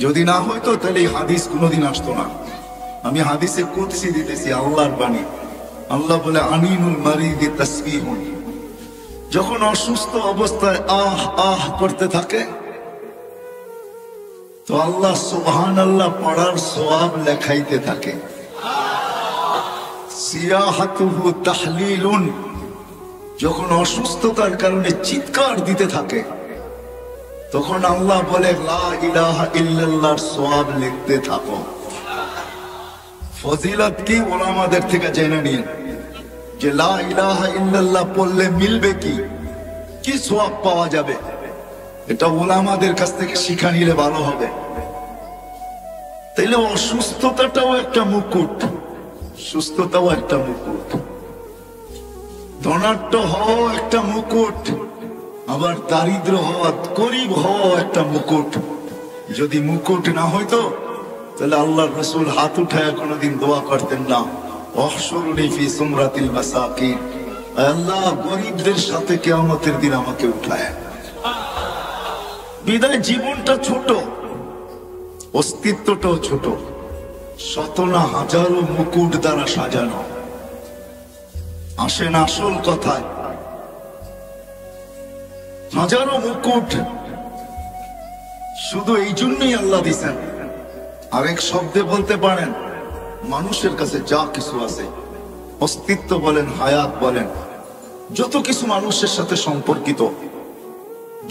Speaker 1: যদি না হইতো তাহলে এই হাদিস কোনোদিন আসতো না। আমি হাদিসে কুদসি দিতেছি, আল্লাহর বাণী। আল্লাহ বলে, আনিনুল মারিদি তাসবিহুন। যখন অসুস্থ অবস্থায় আহ আহ করতে থাকে, তো আল্লাহ সুবহানাল্লাহ পড়ার সওয়াব লেখাইতে থাকে। সিয়াহাতুহু তাহলিলুন। যখন অসুস্থতার কারণে চিৎকার দিতে থাকে, তখন আল্লাহ বলে, লা ইলাহা ইল্লাল্লাহর সওয়াব লিখতে থাকো। ফজিলত কি ওলামাদের থেকে জেনে নিন, যে লা ইলাহা ইল্লাল্লাহ পড়লে মিলবে কি, কি সওয়াব পাওয়া যাবে, এটা ওলামাদের কাছ থেকে শিখা নিলে ভালো হবে। তাইলে অসুস্থতাটাও একটা মুকুট, সুস্থতাও একটা মুকুট। ধনাঢ্য হওয়া একটা মুকুট, আবার দারিদ্র হওয়া, গরিব হওয়া একটা মুকুট। যদি মুকুট না হইতো, তাহলে আল্লাহর রাসূল হাত উঠায় কোনোদিন দোয়া করতেন না, ওহশুরনি ফি সুমরাতিল মাসাকিন। আল্লাহ গরিবদের সাথে কিয়ামতের দিন আমাকে উঠায়। বিদায় জীবনটা ছোট, অস্তিত্বটাও ছোট, শত না হাজারো মুকুট দ্বারা সাজানো। আসেন আসল কথায়, হাজারো মুকুট শুধু এই জন্যই আল্লাহ দিছেন। আরেক শব্দে বলতে পারেন, মানুষের কাছে যা কিছু আছে, অস্তিত্ব বলেন, হায়াত বলেন, যত কিছু মানুষের সাথে সম্পর্কিত,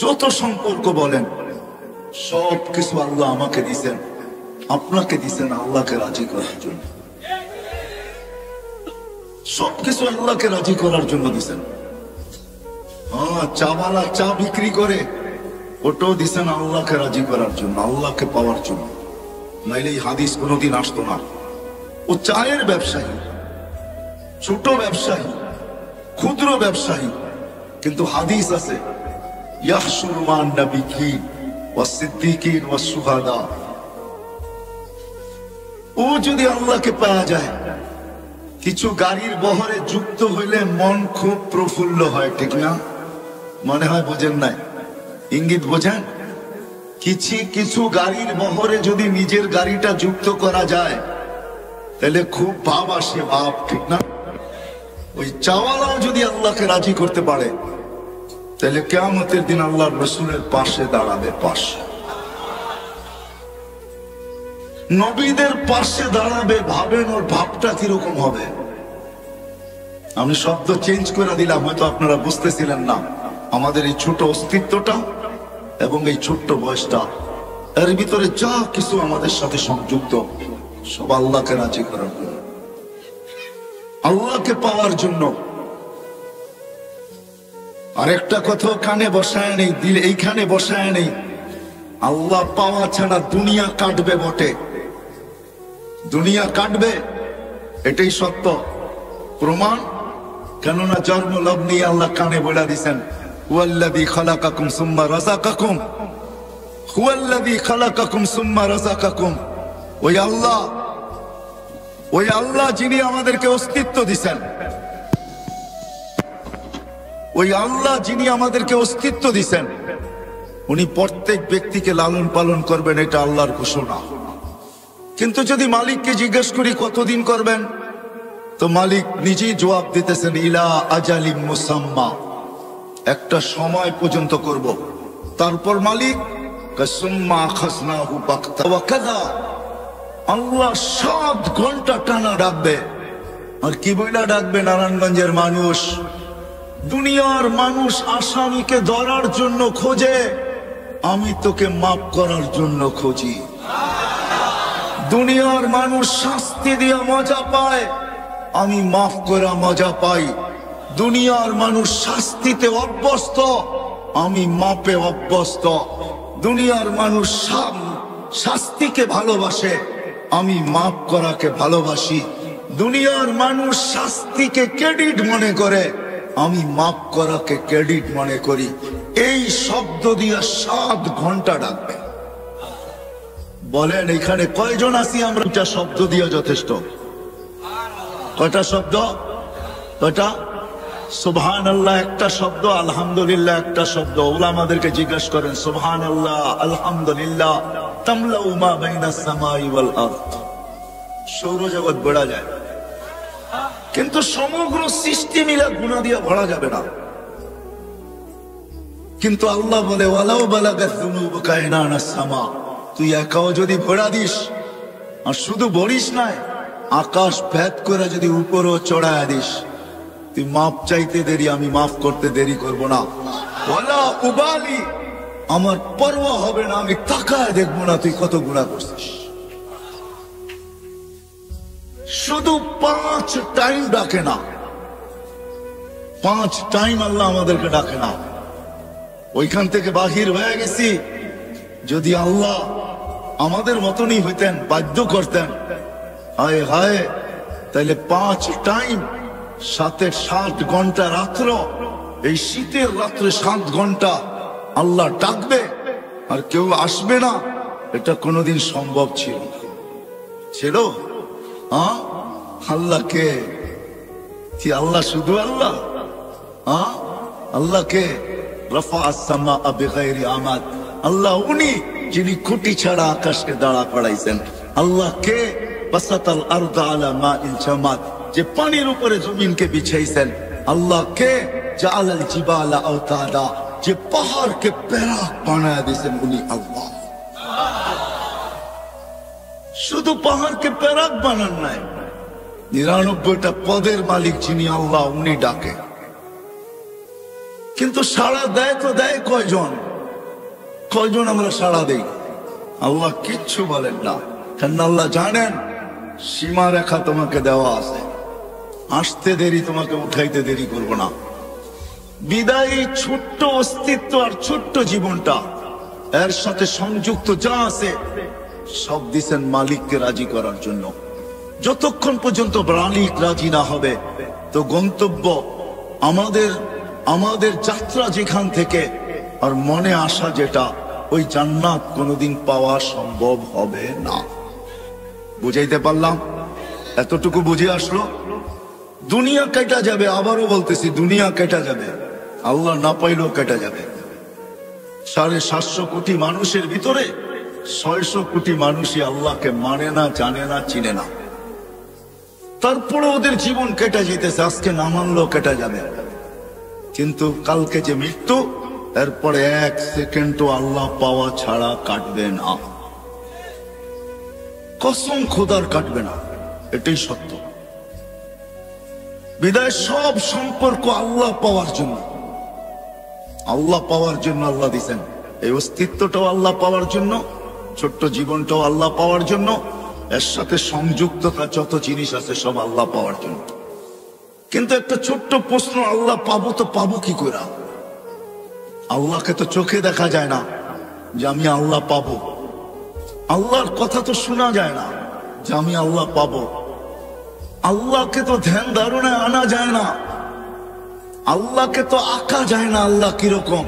Speaker 1: যত সম্পর্ক বলেন, সব কিছু আল্লাহ আমাকে দিছেন, আপনাকে দিছেন আল্লাহকে রাজি করার জন্য। সবকিছু আল্লাহকে রাজি করার জন্য দিছেন। হ্যাঁ, চাওয়ালা চা বিক্রি করে, ওটাও দিছেন আল্লাহকে রাজি করার জন্য, আল্লাহকে পাওয়ার জন্য। নাইলে এই হাদিস কোনোদিন আসতো না। ও চায়ের ব্যবসায়ী, ছোট ব্যবসায়ী, ক্ষুদ্র ব্যবসায়ী, কিন্তু হাদিস আছে, ইয়াহশুরু মান নাবিয়্যিন ওয়াস সিদ্দীকিন ওয়াস শুহাদা। ও যদি আল্লাহকে পাওয়া যায়, কিছু গাড়ির বহরে যুক্ত হইলে মন খুব প্রফুল্ল হয়, ঠিক না? মনে হয় বোঝেন নাই, ইঙ্গিত বোঝেন? কিছু গাড়ির বহরে যদি নিজের গাড়িটা যুক্ত করা যায় তাহলে খুব ভাব আসে, ভাব, ঠিক না? ওই চাওয়ালাও যদি আল্লাহকে রাজি করতে পারে তাহলে কিয়ামতের দিন আল্লাহর রাসূলের পাশে দাঁড়াবে। পাশে নবীদের পাশে দাঁড়াবে, ভাবেন ওর ভাবটা কিরকম হবে। আমি শব্দ চেঞ্জ করে দিলাম, হয়তো আপনারা বুঝতেছিলেন না। আমাদের এই ছোট অস্তিত্বটা এবং এই ছোট্ট বয়সটা, এর ভিতরে যা কিছু আমাদের সাথে সংযুক্ত, সব আল্লাহকে রাজি করার জন্য, আল্লাহকে পাওয়ার জন্য। আর একটা কথা কানে বসায় নেই, দিল এইখানে বসায় নেই, আল্লাহ পাওয়া ছাড়া দুনিয়া কাটবে বটে, দুনিয়া কাটবে, এটাই সত্য প্রমাণ। কেননা জন্ম লগ্নি আল্লাহ কানে বলে দিছেন, হুয়াল্লাযী খালাকাকুম সুম্মা রাযাকাকুম, হুয়াল্লাযী খালাকাকুম সুম্মা রাযাকাকুম। ওই আল্লাহ যিনি আমাদেরকে অস্তিত্ব দিছেন, ওই আল্লাহ যিনি আমাদেরকে অস্তিত্ব দিছেন, উনি প্রত্যেক ব্যক্তিকে লালন পালন করবেন, এটা আল্লাহর ঘোষণা। কিন্তু যদি মালিককে জিজ্ঞেস করি কতদিন করবেন, তো মালিক নিজেই জবাব দিতেছেন, ইলা আজালিম মুসাম্মা, একটা সময় পর্যন্ত করব। তারপর মালিক সুম্মা আখাযনাহু বাগতা ওয়া কাযা, আল্লাহ 7 ঘন্টা টানা ডাকবে। আর কি বইলা ডাকবে? নারায়ণগঞ্জের মানুষ, দুনিয়ার মানুষ আসামিকে ধরার জন্য খোঁজে, আমি তোকে মাফ করার জন্য খুঁজি। দুনিয়ার মানুষ শাস্তি দিয়ে মজা পায়, আমি মাফ করা মজা পাই। দুনিয়ার মানুষ শাস্তিতে অভ্যস্ত, আমি মাপে অভ্যস্ত। দুনিয়ার মানুষ শাস্তিকে ভালোবাসে, আমি মাফ করাকে ভালোবাসি। দুনিয়ার মানুষ শাস্তিকে ক্রেডিট মনে করে, আমি মাফ করাকে ক্রেডিট মনে করি। এই শব্দ দিয়ে 7 ঘন্টা ডাকবে। বলেন এখানে কয়জন আছি আমরা? এটা শব্দ দিয়ে যথেষ্ট। কয়টা শব্দ? কয়টা? সুবহানাল্লাহ একটা শব্দ, আলহামদুলিল্লাহ একটা শব্দ। উলামাদেরকে জিজ্ঞাসা করেন, সুবহানাল্লাহ আলহামদুলিল্লাহ তামলাউ মা বাইনাস সামাই ওয়াল আরদ, সৌরজগৎ বেড়া যায়, কিন্তু সমগ্র সৃষ্টি মিলে গুনাহ দিয়ে ভরা যাবে না। কিন্তু আল্লাহ বলে, ওয়ালাউ বালাগাত যুনুবুকা ইনানাস সামা, তুই একাও যদি ভরা দিস, আর শুধু ভরিস নাই, আকাশ ভেদ করে যদি উপরও চড়ায় দিস, তুই মাফ চাইতে দেরি, আমি মাফ করতে দেরি করব না। ওয়ালা উবালি, আমার পরোয়া হবে না, আমি তাকায় দেখবো না তুই কত গুনাহ করছিস। শুধু 5 টাইম ডাকে না, 5 টাইম আল্লাহ আমাদেরকে ডাকে না। ওইখান থেকে বাহির হয়ে গেছি, যদি আল্লাহ আমাদের মতনই হইতেন, বাধ্য করতেন, হায় হায়, তাইলে 5 টাইম, সাথে 7 ঘন্টা রাত্র, এই শীতের রাত্রে 7 ঘন্টা আল্লাহ ডাকবে আর কেউ আসবে না, এটা কোনোদিন সম্ভব ছিল না। ছিল? আল্লাহকে কি? আল্লাহ শুধু আল্লাহ? আল্লাহকে রফা আসসামা বিগাইরি আমাদ, আল্লাহ উনি যিনি খুঁটি ছাড়া আকাশকে দাঁড়া করাইছেন। আল্লাহকে বাসাতাল আরদা আলা মাইল জামাদ, যে পানির উপরে জমিনকে বিছাইছেন। আল্লাহকে জাআলাল জিবালা আওতাদা, যে পাহাড়কে প্যারাক বানায় দিয়েছেন, উনি আল্লাহ। শুধু পাহাড়কে প্যারাক বানান নাই, 99টা পদের মালিক যিনি আল্লাহ, উনি ডাকে। কিন্তু সাড়া দেয় তো দেয় কয়জন? কয়জন আমরা সাড়া দেই? আল্লাহ কিচ্ছু বলেন না, কারণ আল্লাহ জানেন সীমা রেখা তোমাকে দেওয়া আছে, আসতে দেরি, তোমাকে উঠাইতে দেরি করব না। বিদায়ী ছোট্ট অস্তিত্ব আর ছোট্ট জীবনটা, এর সাথে সংযুক্ত যা আছে সব দিছেন মালিককে রাজি করার জন্য। যতক্ষণ পর্যন্ত মালিক রাজি না হবে, তো গন্তব্য আমাদের যাত্রা যেখান থেকে আর মনে আসা যেটা, ওই জান্নাত কোনোদিন পাওয়া সম্ভব হবে না। বুঝাইতে পারলাম? এতটুকু বুঝে আসলো? দুনিয়া কেটে যাবে, আবারও বলতেছি দুনিয়া কেটে যাবে, আল্লাহ না পাইলেও কেটে যাবে। 750 কোটি মানুষের ভিতরে 600 কোটি মানুষই আল্লাহকে মানে না, জানে না, চিনে না। তারপরে ওদের জীবন কেটে যেতেছে, আজকে না মানলেও কেটে যাবে। কিন্তু কালকে যে মৃত্যু, এরপরে 1 সেকেন্ডও আল্লাহ পাওয়া ছাড়া কাটবে না। কসম খোদার কাটবে না, এটাই সত্য। বিদায় সব সম্পর্ক আল্লাহ পাওয়ার জন্য, আল্লাহ পাওয়ার জন্য আল্লাহ দিছেন। এই অস্তিত্বটাও আল্লাহ পাওয়ার জন্য, ছোট্ট জীবনটাও আল্লাহ পাওয়ার জন্য, এর সাথে সংযুক্ততা যত জিনিস আছে সব আল্লাহ পাওয়ার জন্য। কিন্তু একটা ছোট্ট প্রশ্ন, আল্লাহ পাবো তো পাবো কি করে? আল্লাহকে তো চোখে দেখা যায় না যে আমি আল্লাহ পাবো, আল্লাহর কথা তো শোনা যায় না যে আমি আল্লাহ পাবো, আল্লাহকে তো ধ্যান ধারণায় আনা যায় না, আল্লাহকে তো আঁকা যায় না। আল্লাহ কিরকম?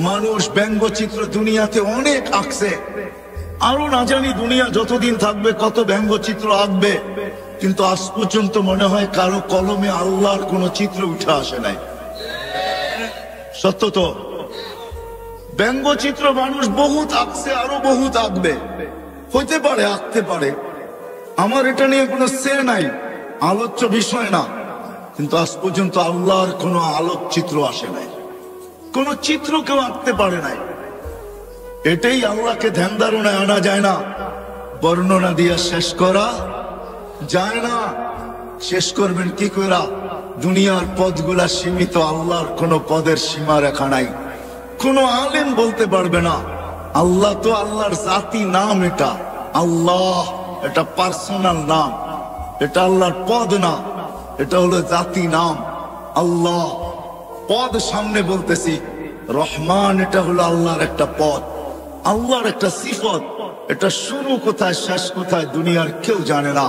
Speaker 1: মানুষ ব্যঙ্গচিত্র দুনিয়াতে অনেক আঁকছে, আরো না জানি দুনিয়া যতদিন থাকবে কত ব্যঙ্গচিত্র আঁকবে, কিন্তু আজ পর্যন্ত মনে হয় কারো কলমে আল্লাহর কোন চিত্র উঠে আসে নাই। সত্য তো? ব্যঙ্গচিত্র মানুষ বহুত আঁকছে, আরো বহুত আঁকবে, হইতে পারে, আঁকতে পারে, আমার এটা নিয়ে কোনো সে নাই, আলোচ্য বিষয় না। কিন্তু আজ পর্যন্ত আল্লাহর কোনো আলোকচিত্র আসে নাই, কোন চিত্র কেউ আঁকতে পারে নাই। এটাই আল্লাহকে ধ্যান ধারণায় আনা যায় না, বর্ণনা দিয়া শেষ করা যায় না। শেষ করবেন কি করে? দুনিয়ার পদগুলা সীমিত, আল্লাহর কোন পদের সীমা রেখা নাই। কোন আলেম বলতে পারবে না আল্লাহ তো আল্লাহর জাতি নাম, এটা আল্লাহ, এটা পার্সোনাল নাম, এটা আল্লাহর পদ না, এটা হলো জাতি নাম। আল্লাহ পদ সামনে বলতেছি, রহমান এটা হলো আল্লাহর একটা পদ, আল্লাহর একটা সিফত। এটা শুরু কোথায় শেষ কোথায় দুনিয়ার কেউ জানে না,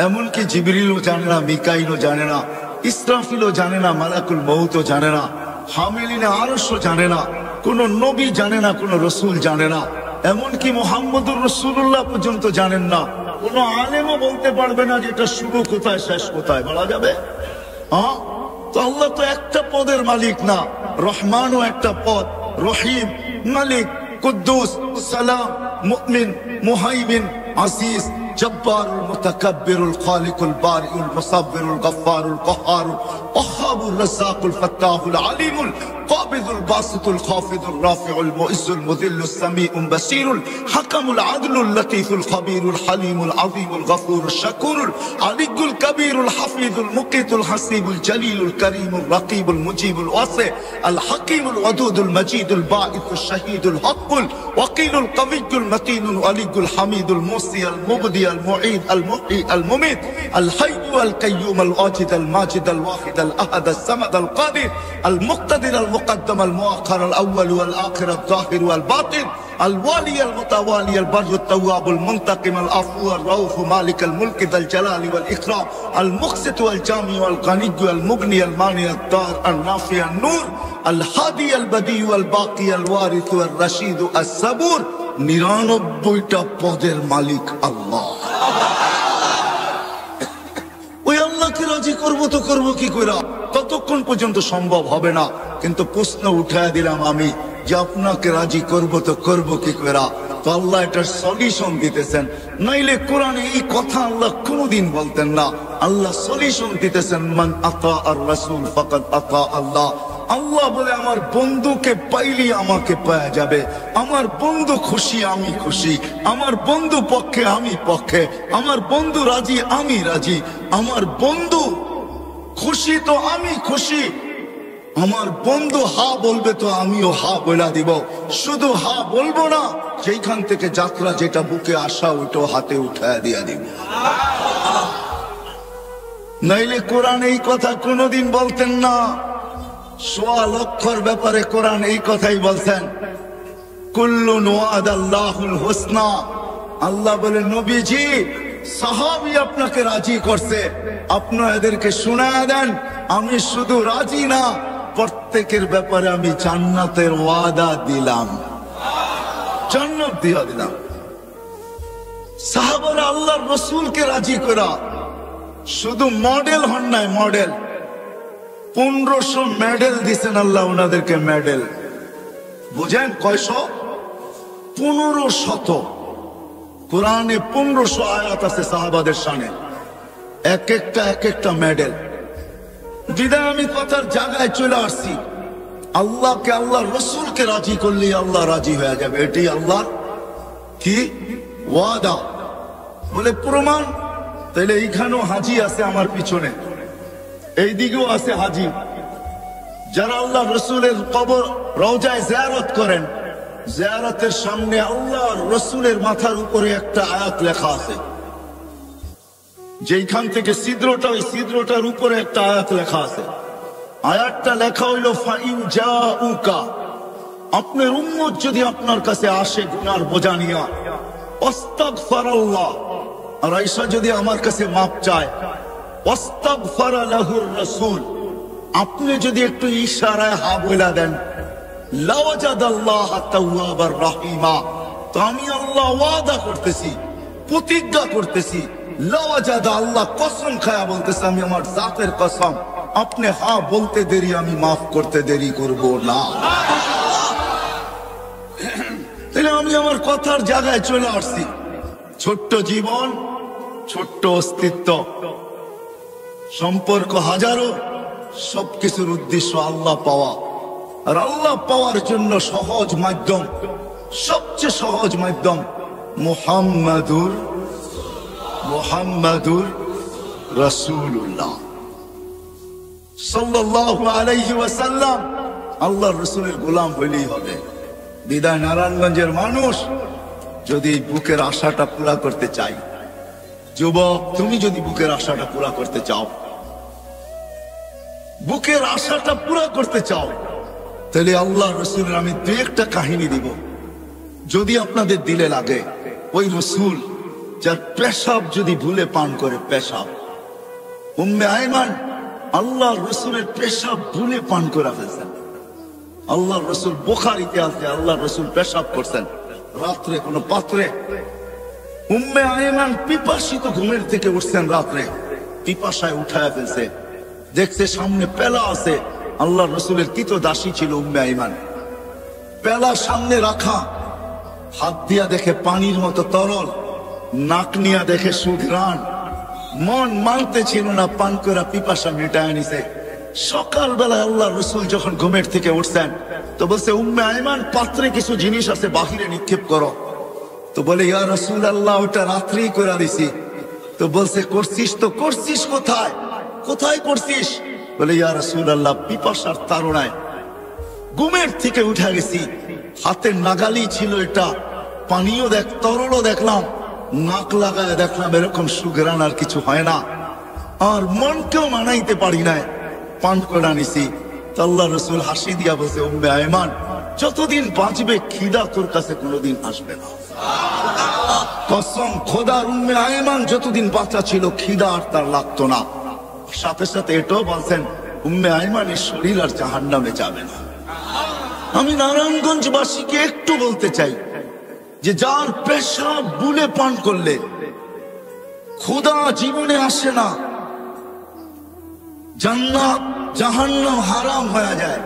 Speaker 1: এমনকি জিবরিলও জানে না, মিকাইলও জানে না, ইসরাফিলও জানে না, মালাকুল মউতও জানে না, হামিলিনে আরশও জানে না, কোন নবী জানে না, কোন রসুল জানে না, এমনকি মুহাম্মদুর রাসূলুল্লাহ পর্যন্ত জানেন না। কোন আলেমও বলতে পারবে না যে এটা শুরু কোথায় শেষ কোথায়, বলা যাবে? হ্যাঁ, তো আল্লাহ তো একটা পদের মালিক না, রহমানও একটা পদ, রহিম, মালিক, কুদ্দুস, সালাম, মুমিন, মুহাইমিন, আজিজ, جبار المتكبر الخالق البارئ المصور الغفار القهار الوهاب الرزاق الفتاح العليم القابض الباسط الخافض الرافع المعز المذل السميع البصير الحكم العدل اللطيف الخبير الحليم العظيم الغفور الشكور العلي الكبير الحفيظ المقيت الحسيب الجليل الكريم الرقيب المجيب الواسع الحكيم الودود المجيد الباعث الشهيد الحق الوكيل القوي المتين الولي الحميد الموصي المبدي المعيد المحيي المميت الحي القيوم الواجد الماجد الواحد الاحد الصمد القادر المقتدر المقدم المؤخر الاول والاخر الظاهر والباطن الوالي المتوالي البر التواب المنتقم العفو الرؤوف مالك الملك ذا الجلال والاكرام المقسط والجامع والغني والمغني المانع الدار النافع النور الهادي البديع والباقي الوارث والرشيد الصبور 99টা পদের মালিক আল্লাহ। ওই আল্লাহকে রাজি করবো তো করবো কি করে? ততক্ষণ পর্যন্ত সম্ভব হবে না। কিন্তু প্রশ্ন উঠায় দিলাম আমি যে আপনাকে রাজি করবো তো করবো কি করে? তো আল্লাহ এটার সলিউশন দিতেছেন। নাইলে কোরআনে এই কথা আল্লাহ কোনদিন বলতেন না। আল্লাহ সলিউশন দিতেছেন, মান আতা আর রাসূল ফাকাদ আতা আল্লাহ। আল্লাহ বলে আমার বন্ধুকে পাইলে আমাকে পাওয়া যাবে, আমার বন্ধু খুশি আমি খুশি, আমার বন্ধু পক্ষে আমি পক্ষে, আমার বন্ধু রাজি আমি রাজি, আমার বন্ধু খুশি তো আমি খুশি, আমার বন্ধু হা বলবে তো আমিও হা বলা দিব। শুধু হা বলবো না, যেখান থেকে যাত্রা যেটা বুকে আসা ওইটাও হাতে উঠায় দিয়া দিব। নাইলে কোরআন এই কথা কোনোদিন বলতেন না। ১৬ লক্ষর ব্যাপারে কোরআন এই কথাই বলছেন, কুল্লুন ওয়াদাল্লাহুল হুসনা। আল্লাহ বলে নবীজি সাহাবী আপনাকে রাজি করছে, আপনি এদেরকে শোনায় দেন আমি শুধু রাজি না, প্রত্যেকের ব্যাপারে আমি জান্নাতের ওয়াদা দিলাম, জান্নাত দিয়া দিলাম। সাহাবারা আল্লাহর রসুলকে রাজি করা শুধু মডেল হন নাই, মডেল 1500 মেডেল দিছেন আল্লাহ ওনাদেরকে, মেডেল। বুঝেন কয়শো? 1500। কোরআনে 1500 আয়াত আছে সাহাবাদের শানে, এক একটা মেডেল। বিদায় আমি কথার জায়গায় চলে আসছি, আল্লাহকে আল্লাহর রসুলকে রাজি করলে আল্লাহ রাজি হয়ে যাবে, এটি আল্লাহর কি ওয়াদা। বলে প্রমাণ? তাহলে এইখানেও হাজি আছে আমার পিছনে, এই দিকেও আছে হাজি। যারা আল্লাহ রসুলের কবর রওজায় জিয়ারত করেন, জিয়ারতের সামনে আল্লাহর রসুলের মাথার উপরে একটা আয়াত লেখা আছে, যেখান থেকে ছিদ্রটা, ওই ছিদ্রটার উপরে একটা আয়াত লেখা আছে। আয়াতটা লেখা হইল ফাইন জাউকা, আপনার উম্মত যদি আপনার কাছে আসে গুনার বোঝা নিয়া, আস্তাগফিরুল্লাহ, আর আয়েশা যদি আমার কাছে মাপ চায়, আস্তাগফার লাহুর রাসূল, আপনি যদি একটু ইশারায় হা বলে দেন, লাওয়াজাদাল্লাহ তাওয়াবার রহিমা, তো আমি আল্লাহ ওয়াদা করতেছি, প্রতিজ্ঞা করতেছি, লাওয়াজাদা, আল্লাহ কসম খায়া বলতেছে, আমি আমার জাতের কসম, আপনি হা বলতে দেরি আমি মাফ করতে দেরি করব না। তাহলে আমি আমার কথার জায়গায় চলে আসছি। ছোট্ট জীবন, ছোট্ট অস্তিত্ব, সম্পর্ক হাজারো, সবকিছুর উদ্দেশ্য আল্লাহ পাওয়া। আর আল্লাহ পাওয়ার জন্য সহজ মাধ্যম, সবচেয়ে সহজ মাধ্যম মুহাম্মাদুর রাসূলুল্লাহ সাল্লাল্লাহু আলাইহি ওয়াসাল্লাম। আল্লাহর রাসূলের গোলাম হইলেই হবে। বিদায় নারায়ণগঞ্জের মানুষ যদি বুকের আশাটা পুরা করতে চাই, যুবক তুমি যদি বুকের আশাটা পুরা করতে চাও, বুকের আশাটা পুরা করতে চাও, তাহলে আল্লাহ রসুলের আমি দু একটা কাহিনী দিব, যদি আপনাদের দিলে লাগে। ওই রসুল যার পেশাব যদি ভুলে পান করে, পেশাব, উম্মে আয়মান আল্লাহ রসুলের পেশাব ভুলে পান করে ফেলছেন। আল্লাহ রসুল বুখারীতে আছে, আল্লাহ রসুল পেশাব করছেন রাত্রে কোন পাত্রে। উম্মে আয়মান পিপাসিত ঘুমের থেকে উঠছেন রাত্রে, পিপাসায় উঠায় ফেলছে, দেখছে সামনে পেলা আছে। আল্লাহ রসুলের কিত দাসী ছিল উম্মে আয়মান, পেলা সামনে রাখা, হাত দিয়া দেখে পানির মতো তরল, নাক নিয়া দেখে সুঘ্রাণ, মন মানতে ছিল না, পান করে পিপাসা মেটায় নিছে। সকালবেলায় আল্লাহ রসুল যখন ঘুমের থেকে উঠছেন, তো বলছে উম্মে আয়মান পাত্রে কিছু জিনিস আছে, বাহিরে নিক্ষেপ করো। তো বলে ইয়া রাসূলুল্লাহ ওটা রাত্রেই করে দিছি। তো বলছে করছিস তো করছিস কোথায়, কোথায় করছিস? বলে ইয়া রাসূলুল্লাহ পিপাসার তাড়নায় ঘুমের থেকে উঠে গেছি, হাতের নাগালি ছিল এটা, পানিও দেখ তরলও দেখলাম, নাক লাগায় দেখলাম এরকম সুঘ্রাণ আর কিছু হয় না, আর মনকেও মানাইতে পারি নাই, পান করে নিছি। আল্লাহ রসুল হাসি দিয়া বলছে উম্মে আয়মান যতদিন বাঁচবে খিদা তোর কাছে কোনোদিন আসবে না। কসম খোদার, উম্মে আয়মান যতদিন বাঁচা ছিল খিদা আর তার লাগতো না। সাথে সাথে এটাও বলছেন উম্মে আয়মানের শরীর আর জাহান্নামে যাবে না। আমি নারায়ণগঞ্জবাসীকে একটু বলতে চাই যে যার পেশাব বুলে পান করলে খোদা জীবনে আসে না, জান্নাত জাহান্নাম হারাম হয়ে যায়,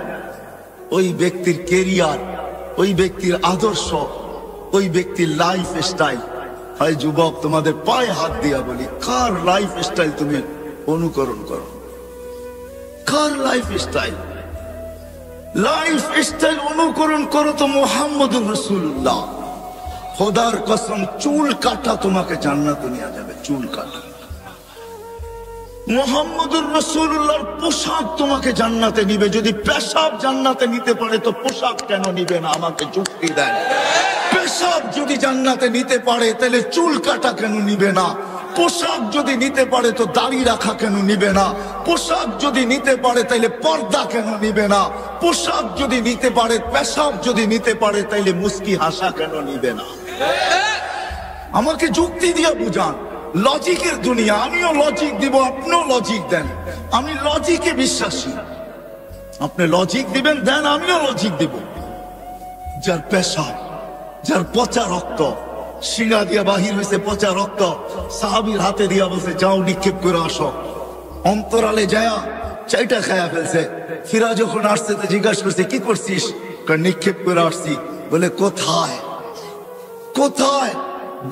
Speaker 1: ওই ব্যক্তির কেরিয়ার, ওই ব্যক্তির আদর্শ, ওই ব্যক্তির লাইফ স্টাইল। হয় যুবক তোমাদের পায়ে হাত দিয়া বলি, কার লাইফ স্টাইল তুমি অনুকরণ করো? কার লাইফ স্টাইল? লাইফ স্টাইল অনুকরণ করো তো মুহাম্মদুর রাসূলুল্লাহ। খোদার কসম চুল কাটা তোমাকে জান্নাতে নিয়ে যাবে, চুল কাটা। মুহাম্মদুর রাসূলুল্লাহর পোশাক তোমাকে জান্নাতে নিবে। যদি পেশাব জান্নাতে নিতে পারে তো পোশাক কেন নিবে না? আমাকে যুক্তি দেন। পেশাব যদি জান্নাতে নিতে পারে তাহলে চুল কাটা কেন নিবে না? পোশাক যদি নিতে পারে তো দাড়ি রাখা কেন নিবে না? পোশাক যদি নিতে পারে তাহলে পর্দা কেন নিবে না? পোশাক যদি নিতে পারে, পেশাব যদি নিতে পারে তাহলে মুস্কি হাসা কেন নিবে না? আমাকে যুক্তি দিয়ে বুঝান। লজিকের দুনিয়া, আমিও লজিক দিব, আপনিও লজিক দেন। আমি লজিকে বিশ্বাসী, আপনি লজিক দিবেন দেন, আমিও লজিক দিব। যার পেশাব, যার পচা রক্ত, সিঙ্গা দিয়া বাহির হয়েছে পচা রক্ত, সাহাবীর হাতে দিয়া বলছে যাও নিক্ষেপ করে আসো। অন্তরালে যায়া চাইটা খায়া ফেলছে। ফিরা যখন আসছে তো জিজ্ঞাসা করছে কি করছিস? নিক্ষেপ করে আসছি। বলে কোথায় কোথায়?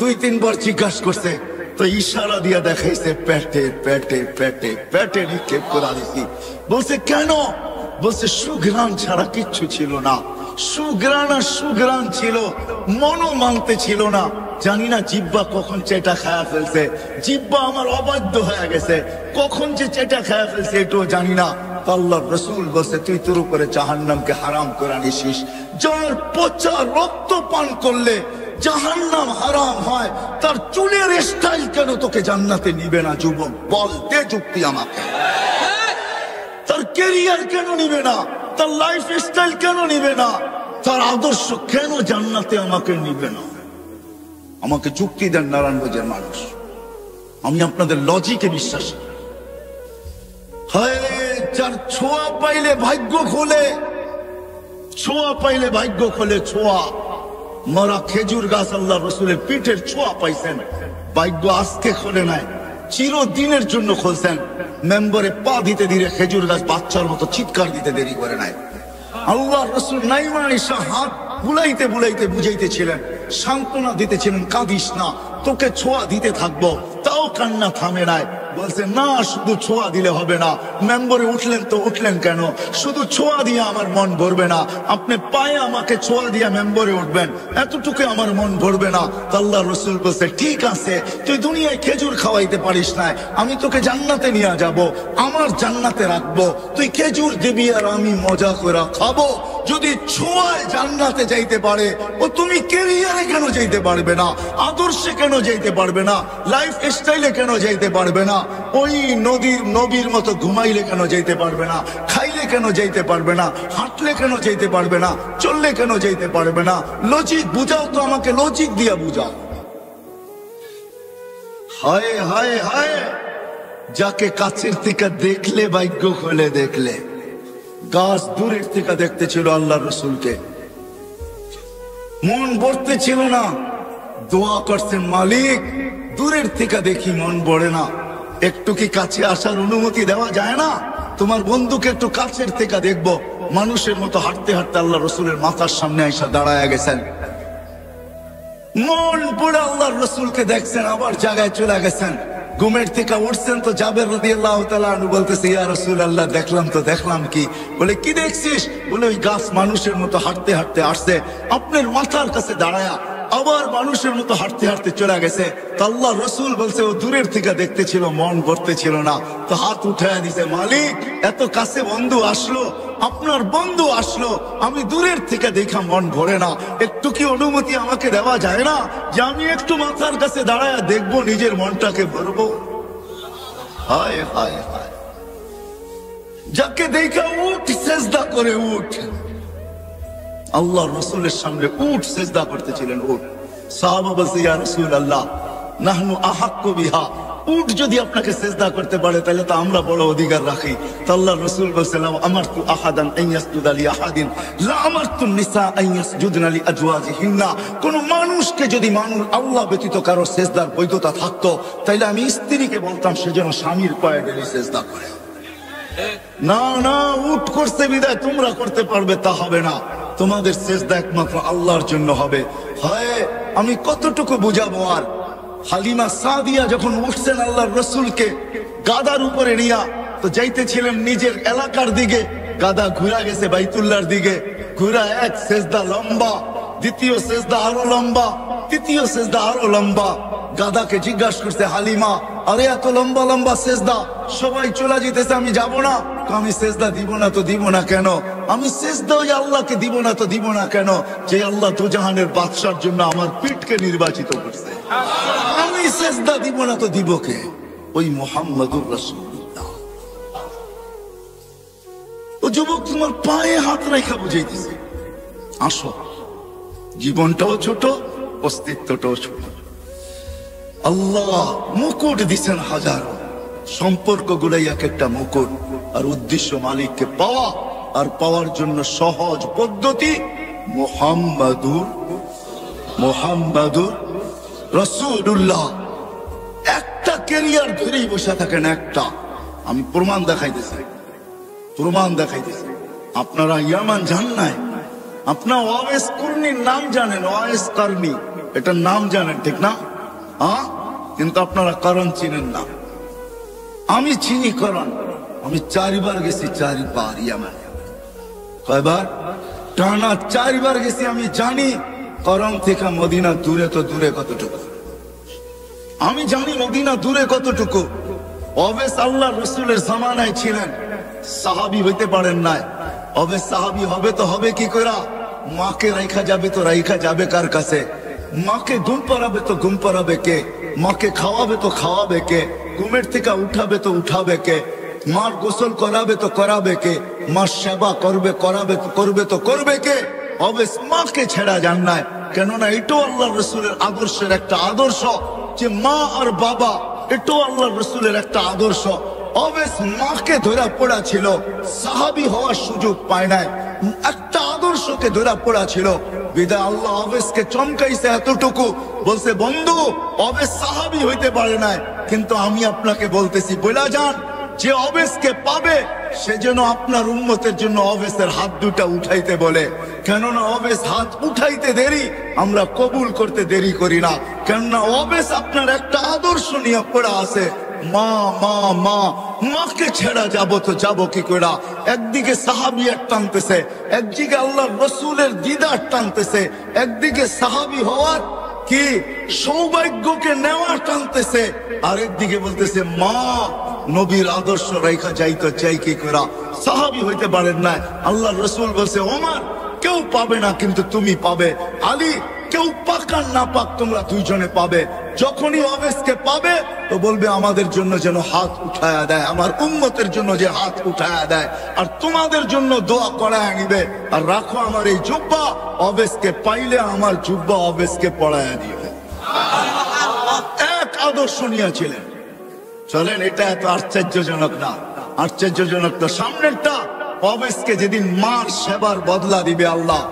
Speaker 1: 2-3 বার জিজ্ঞাসা করছে তো ইশারা দিয়া দেখাইছে পেটে পেটে পেটে পেটে নিক্ষেপ করে আসছি। বলছে কেন? বলছে সুঘ্রাণ ছাড়া কিচ্ছু ছিল না। সুঘ্রাণ আর সুঘ্রাণ ছিল, মনও মানতে ছিল না। জানি না জিব্বা কখন চেটা খায়া ফেলছে, জিব্বা আমার অবাধ্য হয়ে গেছে, কখন যে চেটা খায়া ফেলছে এটাও জানি না। আল্লাহর রাসূল বলছে তুই তোর উপরে জাহান্নামকে হারাম করে নিছিস। যার পচা রক্ত পান করলে জাহান্নাম হারাম হয়, তার চুলের স্টাইল কেন তোকে জান্নাতে নিবে না? যুবক বল, দে যুক্তি আমাকে। তার ক্যারিয়ার কেন নিবে না? তার লাইফ স্টাইল কেন নিবে না? তার আদর্শ কেন জান্নাতে আমাকে নিবে না? আমাকে যুক্তি দেন নারায়ণগঞ্জের মানুষ। আমি আপনাদের লজিকে বিশ্বাসী। হায়, যার ছোঁয়া পাইলে ভাগ্য খোলে, ছোঁয়া পাইলে ভাগ্য খোলে। ছোঁয়া মরা খেজুর গাছ আল্লাহ রসুলের পিঠের ছোঁয়া পাইছেন, ভাগ্য আজকে খোলে নাই, চিরদিনের জন্য খুলছেন। মেম্বরে পা দিতে দিলে খেজুর গাছ বাচ্চার মতো চিৎকার দিতে দেরি করে নাই। আল্লাহ রসুল নাইমা ঈশা হাত বুলাইতে বুলাইতে বুঝাইতেছিলেন, সান্ত্বনা দিতেছিলেন, কাঁদিস না, তোকে ছোঁয়া দিতে থাকবো। তাও কান্না থামে নাই। বলছে না, শুধু ছোঁয়া দিলে হবে না। মেম্বরে উঠলেন তো উঠলেন কেন? শুধু ছোঁয়া দিয়ে আমার মন ভরবে না। আপনি পায়ে আমাকে ছোঁয়া দিয়ে মেম্বরে উঠবেন, এতটুকু আমার মন ভরবে না। আল্লাহ রসুল বলছে ঠিক আছে, তুই দুনিয়ায় খেজুর খাওয়াইতে পারিস না, আমি তোকে জান্নাতে নিয়ে যাব, আমার জান্নাতে রাখবো, তুই খেজুর দিবি আর আমি মজা করে খাবো। যদি ছোঁয়ায় জান্নাতে যাইতে পারে, ও তুমি ক্যারিয়ারে কেন যাইতে পারবে না? আদর্শে কেন যাইতে পারবে না? লাইফ স্টাইলে কেন যাইতে পারবে না? ওই নবীর মতো ঘুমাইলে কেন যাইতে পারবে না? খাইলে কেন যাইতে পারবে না? হাঁটলে কেন যাইতে পারবে না? চললে কেন যাইতে পারবে না? লজিক বুঝাও তো আমাকে, লজিক দিয়া বুঝাও। হায় হায় হায়, যাকে কাছের থেকে দেখলে ভাগ্য খোলে। দেখলে গাছ দূরের থেকে দেখতে ছিল আল্লাহ রসুলকে, মন ভরতে ছিল না। দোয়া করছেন মালিক দূরের থেকে দেখি, মন ভরে না, একটু কি কাছে আসার অনুমতি দেওয়া যায় না? তোমার বন্ধুকে একটু কাছের থেকে দেখবো। মানুষের মতো হাঁটতে হাঁটতে আল্লাহ রসুলের মাথার সামনে এসে দাঁড়ায় গেছেন। মন পড়ে আল্লাহর রসুলকে দেখছেন, আবার জায়গায় চলে গেছেন। ঘুমের থেকে উঠছেন তো জাবের রাদিয়াল্লাহু তাআলা আনহু বলতেছে ইয়া রাসূলুল্লাহ, দেখলাম তো। দেখলাম কি? বলে কি দেখছিস? বলে ওই গাছ মানুষের মতো হাঁটতে হাঁটতে আসছে, আপনার মাথার কাছে দাঁড়ায়া আবার মানুষের মতো হাঁটতে হাঁটতে চলে গেছে। তো আল্লাহ রসুল বলছে ও দূরের থেকে দেখতে ছিল, মন ভরতে ছিল না। তো হাত উঠায় দিছে, মালিক এত কাছে বন্ধু আসলো, আপনার বন্ধু আসলো, আমি দূরের থেকে দেখা মন ভরে না, একটু কি অনুমতি আমাকে দেওয়া যায় না যে আমি একটু মাথার কাছে দাঁড়ায় দেখবো, নিজের মনটাকে ভরবো? হায় হায় হায়, যাকে দেখা উঠ সেজদা করে উঠ। আল্লাহ রসুলের সামনে উঠ সেজদা করতেছিলেন, উঠ। সাহাবা বলছে ইয়া রাসূলুল্লাহ নাহনু আহাক্কু বিহা, উট যদি আপনাকে সেজদা করতে পারে তাহলে তো আমরা বড় অধিকার রাখি। তো আল্লাহ রাসূল বলেছিলেন আমারতু আহাদান আন ইয়াসজুদা লি আহাদিন লা আমারতু নিসা আন ইয়াসজুদনা লি আজওয়াজিহিন্না। কোন মানুষকে যদি আল্লাহ ব্যতীত কারো সেজদার বৈধতা থাকতো তাহলে আমি স্ত্রীকে বলতাম সে যেন স্বামীর পায়ে ডেলি সেজদা করে। না না, উট করছে বিদায় তোমরা করতে পারবে তা হবে না, তোমাদের সেজদা একমাত্র আল্লাহর জন্য হবে। হয় আমি কতটুকু বুঝাবো আর? হালিমা সাদিয়া যখন উঠছেন আল্লাহর রসুলকে গাদার উপরে নিয়া, তো যাইতেছিলেন নিজের এলাকার দিকে, গাদা ঘুরা গেছে বাইতুল্লাহর দিকে, ঘুরা এক সেজদা লম্বা, দ্বিতীয় সেজদা আরো লম্বা, তৃতীয় সেজদা আরো লম্বা। গাদাকে জিজ্ঞাসা করছে হালিমা, আরে এত লম্বা লম্বা সেজদা, সবাই চলে যেতেছে, আমি যাব না। আমি সেজদা দিব না তো দিব না কেন? আমি সেজদা ওই আল্লাহকে দিব না তো দিব না কেন যে আল্লাহ দুজাহানের বাদশার জন্য আমার পিঠকে নির্বাচিত করছে। আমি সেজদা দিব না তো দিব কে? ওই মুহাম্মদুর রাসূলুল্লাহ। ও যুবক, তোমার পায়ে হাত রেখা বুঝাইতেছে, আসো, জীবনটাও ছোট, অস্তিত্বটাও ছোট। আল্লাহ মুকুট দিচ্ছেন হাজার, সম্পর্ক গুলাই এক একটা মুকুট, আর উদ্দেশ্য মালিককে পাওয়া, আর পাওয়ার জন্য সহজ পদ্ধতি মুহাম্মাদুর রাসূলুল্লাহ একটা ক্যারিয়ার ধরেই বসে থাকেন, একটা। আমি প্রমাণ দেখাইতেছি, আপনারা ইয়ামান জান নাই, আপনার ওয়াইস কুরনির নাম জানেন, ওয়াইস কারনি এটার নাম জানেন, ঠিক না? কিন্তু আপনারা করণ চিনেন না। আমি চিনি করণ, আমি 4 বার গেছি, 4 বার ইয়ামান। কয়বার? টানা 4 বার গেছি। আমি জানি করণ থেকে মদিনা দূরে, তো দূরে কতটুকু আমি জানি, মদিনা দূরে কতটুকু। অবেস আল্লাহ রসুলের জামানায় ছিলেন, সাহাবি হইতে পারেন নাই। অবেস সাহাবি হবে তো হবে কি করে? মাকে রাইখা যাবে তো রাইখা যাবে কার কাছে? মাকে ঘুম পাড়াবে তো ঘুম পাড়াবে কে? মাকে খাওয়াবে তো খাওয়াবে কে? ঘুমের থেকে উঠাবে তো উঠাবে কে? মার গোসল করাবে তো করাবে কে? মার সেবা করবে তো করবে কে? অবেস মাকে ছেড়া যান নাই, কেননা এটাও আল্লাহ রসুলের আদর্শের একটা আদর্শ, যে মা আর বাবা এটাও আল্লাহ রসুলের একটা আদর্শ। অবেস মাকে ধরা পড়া ছিল, সাহাবি হওয়ার সুযোগ পায় নাই, একটা আদর্শকে ধরা পড়া ছিল। বিদায় আল্লাহ অবেসকে চমকাইছে এতটুকু, বলছে বন্ধু অবেস সাহাবি হইতে পারে নাই, কিন্তু আমি আপনাকে বলতেছি বলা যান, যে অবেসকে পাবে সে যেন আপনার উম্মতের জন্য অবেসের হাত দুটা উঠাইতে বলে। কেননা অবেস হাত উঠাইতে দেরি, আমরা কবুল করতে দেরি করি না। কেননা অবেস আপনার একটা আদর্শ নিয়ে পড়া আছে, মা মা মা। মাকে ছেড়া যাবো তো যাবো কি করে? একদিকে সাহাবিয়াত টানতেছে, একদিকে আল্লাহ রসুলের দিদার টানতেছে, একদিকে সাহাবি হওয়ার কি সৌভাগ্যকে নেওয়া টানতেছে, আরেকদিকে বলতেছে মা নবীর আদর্শ রেখা যাইতো চাই কি করে? সাহাবি হইতে পারেন না। আল্লাহ রসুল বলছে ওমর কেউ পাবে না, কিন্তু তুমি পাবে। আলী কেউ পাক আর না পাক তোমরা দুইজনে পাবে। যখনই অবেসকে পাবে তো বলবে আমাদের জন্য যেন হাত উঠায়া দেয়, আমার উম্মতের জন্য যে হাত উঠায়া দেয়, আর তোমাদের জন্য দোয়া করায় নিবে। আর রাখো আমার এই জুব্বা, অবেসকে পাইলে আমার জুব্বা অবেসকে পড়ায়া দিবে। এক আদর্শ নিয়েছিলেন। চলেন, এটা এত আশ্চর্যজনক না, আশ্চর্যজনক তো সামনেরটা। অবেসকে যেদিন মার সেবার বদলা দিবে আল্লাহ,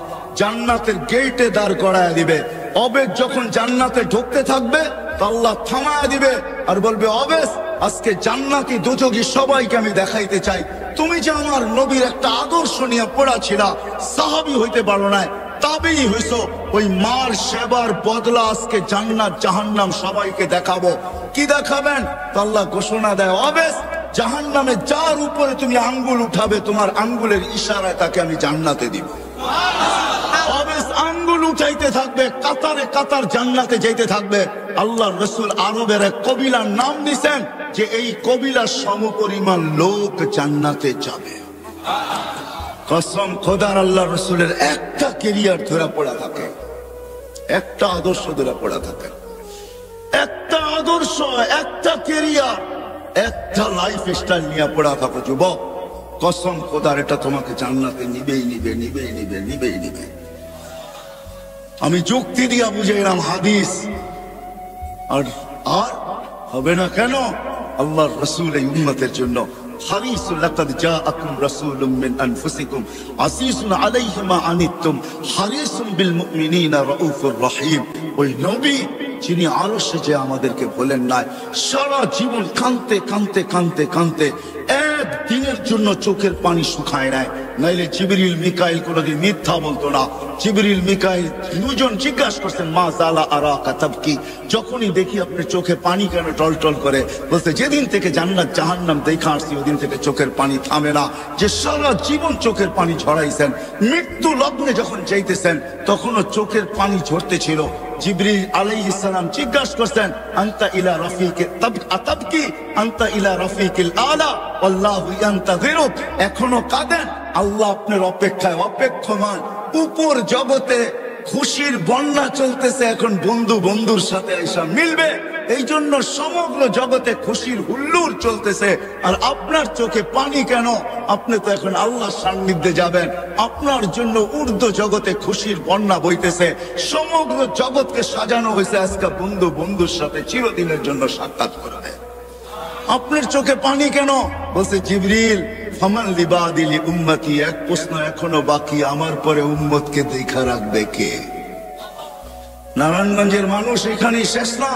Speaker 1: জান্নাতের গেটে দাঁড় করায় দিবে। অবেস যখন জান্নাতে ঢুকতে থাকবে তো আল্লাহ থামায় দিবে আর বলবে অবেস আজকে জান্নাতি দুযোগী সবাইকে আমি দেখাইতে চাই, তুমি যে আমার নবীর একটা আদর্শ নিয়ে পড়া ছিল, সাহাবী হইতে পারো না, তাবেই হইছো। ওই মার সেবার বদলা আজকে জান্নাত জাহান্নাম সবাইকে দেখাবো। কি দেখাবেন? তো আল্লাহ ঘোষণা দেয় অবেস জাহান্নামে যার উপরে তুমি আঙ্গুল উঠাবে, তোমার আঙ্গুলের ইশারায় তাকে আমি জান্নাতে দিব। অবেস আঙ্গুল উঠাইতে থাকবে, কাতারে কাতার জান্নাতে যেতে থাকবে। আল্লাহ রসুল আরবের এক কবিলার নাম দিছেন যে এই কবিলার সমপরিমাণ লোক জান্নাতে যাবে। কসম খোদার, আল্লাহ রসুলের একটা ক্যারিয়ার ধরা পড়া থাকে, একটা আদর্শ ধরা পড়া থাকে, একটা আদর্শ, একটা ক্যারিয়ার, একটা লাইফ স্টাইল নিয়ে পড়া থাকে। যুবক কসম খোদার, এটা তোমাকে জান্নাতে নিবেই নিবে, নিবেই নিবে, নিবেই নিবে। আমি যুক্তি দিয়া বুঝাইলাম হাদিস, আর আর হবে না কেন? আল্লাহর রাসূল এই উম্মতের জন্য হারিসুল লাকাদ জাআকুম রাসূলুম মিন আনফুসিকুম আসিসুন আলাইহি মা আনিতুম হারিসুম বিল মুমিনিনা রাউফুর রহিম। ওই নবী যিনি আরশে যে আমাদেরকে বলেন নাই, সারা জীবন কাঁদতে কাঁদতে কাঁদতে কাঁদতে একদিনের জন্য চোখের পানি শুকায় নাই। নাইলে জিবরিল মিকাইল কোনদিন মিথ্যা বলতো না। জিবরিল মিকাইল দুজন জিজ্ঞাসা করছেন মা জালা আরাকা তাবকি, যখনই দেখি আপনার চোখে পানি কেন টলটল করে? বলতে যেদিন থেকে জান্নাত জাহান্নাম দেখা আসছি ওদিন থেকে চোখের পানি থামে না। যে সারা জীবন চোখের পানি ঝরাইছেন, মৃত্যু লগ্নে যখন যাইতেছেন তখনও চোখের পানি ঝরতে ছিল। জিবরিল আলাইহিস সালাম জিজ্ঞাসা করছেন আনতা ইলা রাফিকে তাবকি আনতা ইলা রাফিকিল আলা আল্লাহু ইয়ান্তাযিরুক, এখনো কাঁদেন? আল্লাহ আপনার অপেক্ষায় অপেক্ষমান। উপর জগতে খুশির বন্যা চলতেছে, এখন বন্ধু বন্ধুর সাথে এসে মিলবে, এই জন্য সমগ্র জগতে খুশির হুল্লোড় চলতেছে। আর আপনার চোখে পানি কেন? আপনি তো এখন আল্লাহর সান্নিধ্যে যাবেন, আপনার জন্য ঊর্ধ্ব জগতে খুশির বন্যা বইতেছে। সমগ্র জগৎকে সাজানো হয়েছে আজকে বন্ধু বন্ধুর সাথে চিরদিনের জন্য সাক্ষাৎ করবে। আপনার চোখে পানি কেন? বলছে জিবরিল ফামান লিবাদিলি উম্মতি, এক প্রশ্ন এখনো বাকি, আমার পরে উম্মতকে দেখা রাখবে কে? নারায়ণগঞ্জের মানুষ এখানেই শেষ না,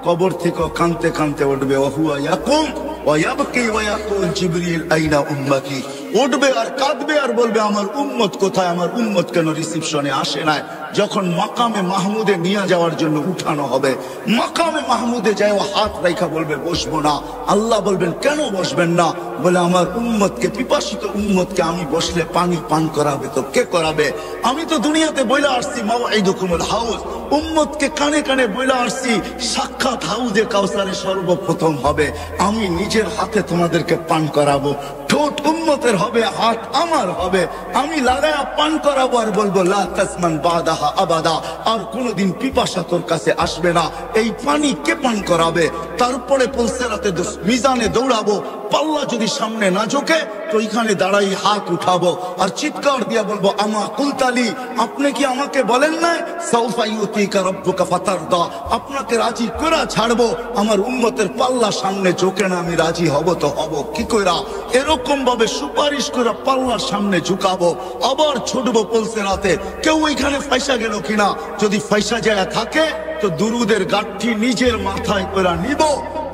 Speaker 1: কবর থেকে কানতে কানতে উঠবে ওহুয়া ইয়াকুম ওয়া ইয়াবকি ওয়া ইয়াকুল জিবরিল আইনা উম্মতি। উঠবে আর কাঁদবে আর বলবে আমার উম্মত কোথায়, আমার উম্মত কেন রিসিপশনে আসে না। যখন মাকামে মাহমুদে নিয়ে যাওয়ার জন্য উঠানো হবে, মাকামে মাহমুদে যায় ও হাত রাইখা বলবে বসবো না। আল্লাহ বলবেন কেন বসবেন না? বলে আমার উম্মতকে, পিপাসিত উম্মতকে আমি বসলে পানি পান করাবে তো কে করাবে? আমি তো দুনিয়াতে বইলা আসছি মাওঈদুকুমুল হাউজ, উম্মতকে কানে কানে বইলা আসছি সাক্ষাৎ হাউজে কাউসারে সর্বপ্রথম হবে, আমি নিজের হাতে তোমাদেরকে পান করাবো। ঠোঁট উম্মতের হবে, হাত আমার হবে, আমি লাগায়া পান করাবো আর বলবো লা তাসমান বাদাহা আবাদা। আর কোনোদিন পিপাসা তোর কাছে আসবে না। এই পানি কে পান করাবে? তারপরে পুলসিরাতে মিজানে দৌড়াবো, পাল্লা যদি সামনে না ঝোঁকে তো এখানে দাঁড়াই হাত উঠাবো আর চিৎকার দিয়া বলবো আমা কুলতালি, আপনি কি আমাকে বলেন নাই সাউফা ইউতিকা রাব্বুকা ফাতারদা, আপনাকে রাজি করে ছাড়বো। আমার উম্মতের পাল্লা সামনে ঝোঁকে না, আমি রাজি হব তো হব কি কইরা? এরকম ভাবে সুপারিশ করে পাল্লার সামনে ঝুঁকাবো, আবার ছুটবো পুলসিরাতে। কেউ ওইখানে ফাইসা গেল কিনা? যদি ফাইসা যায় থাকে তো দুরুদের গাঁঠি নিজের মাথায় করে নিব,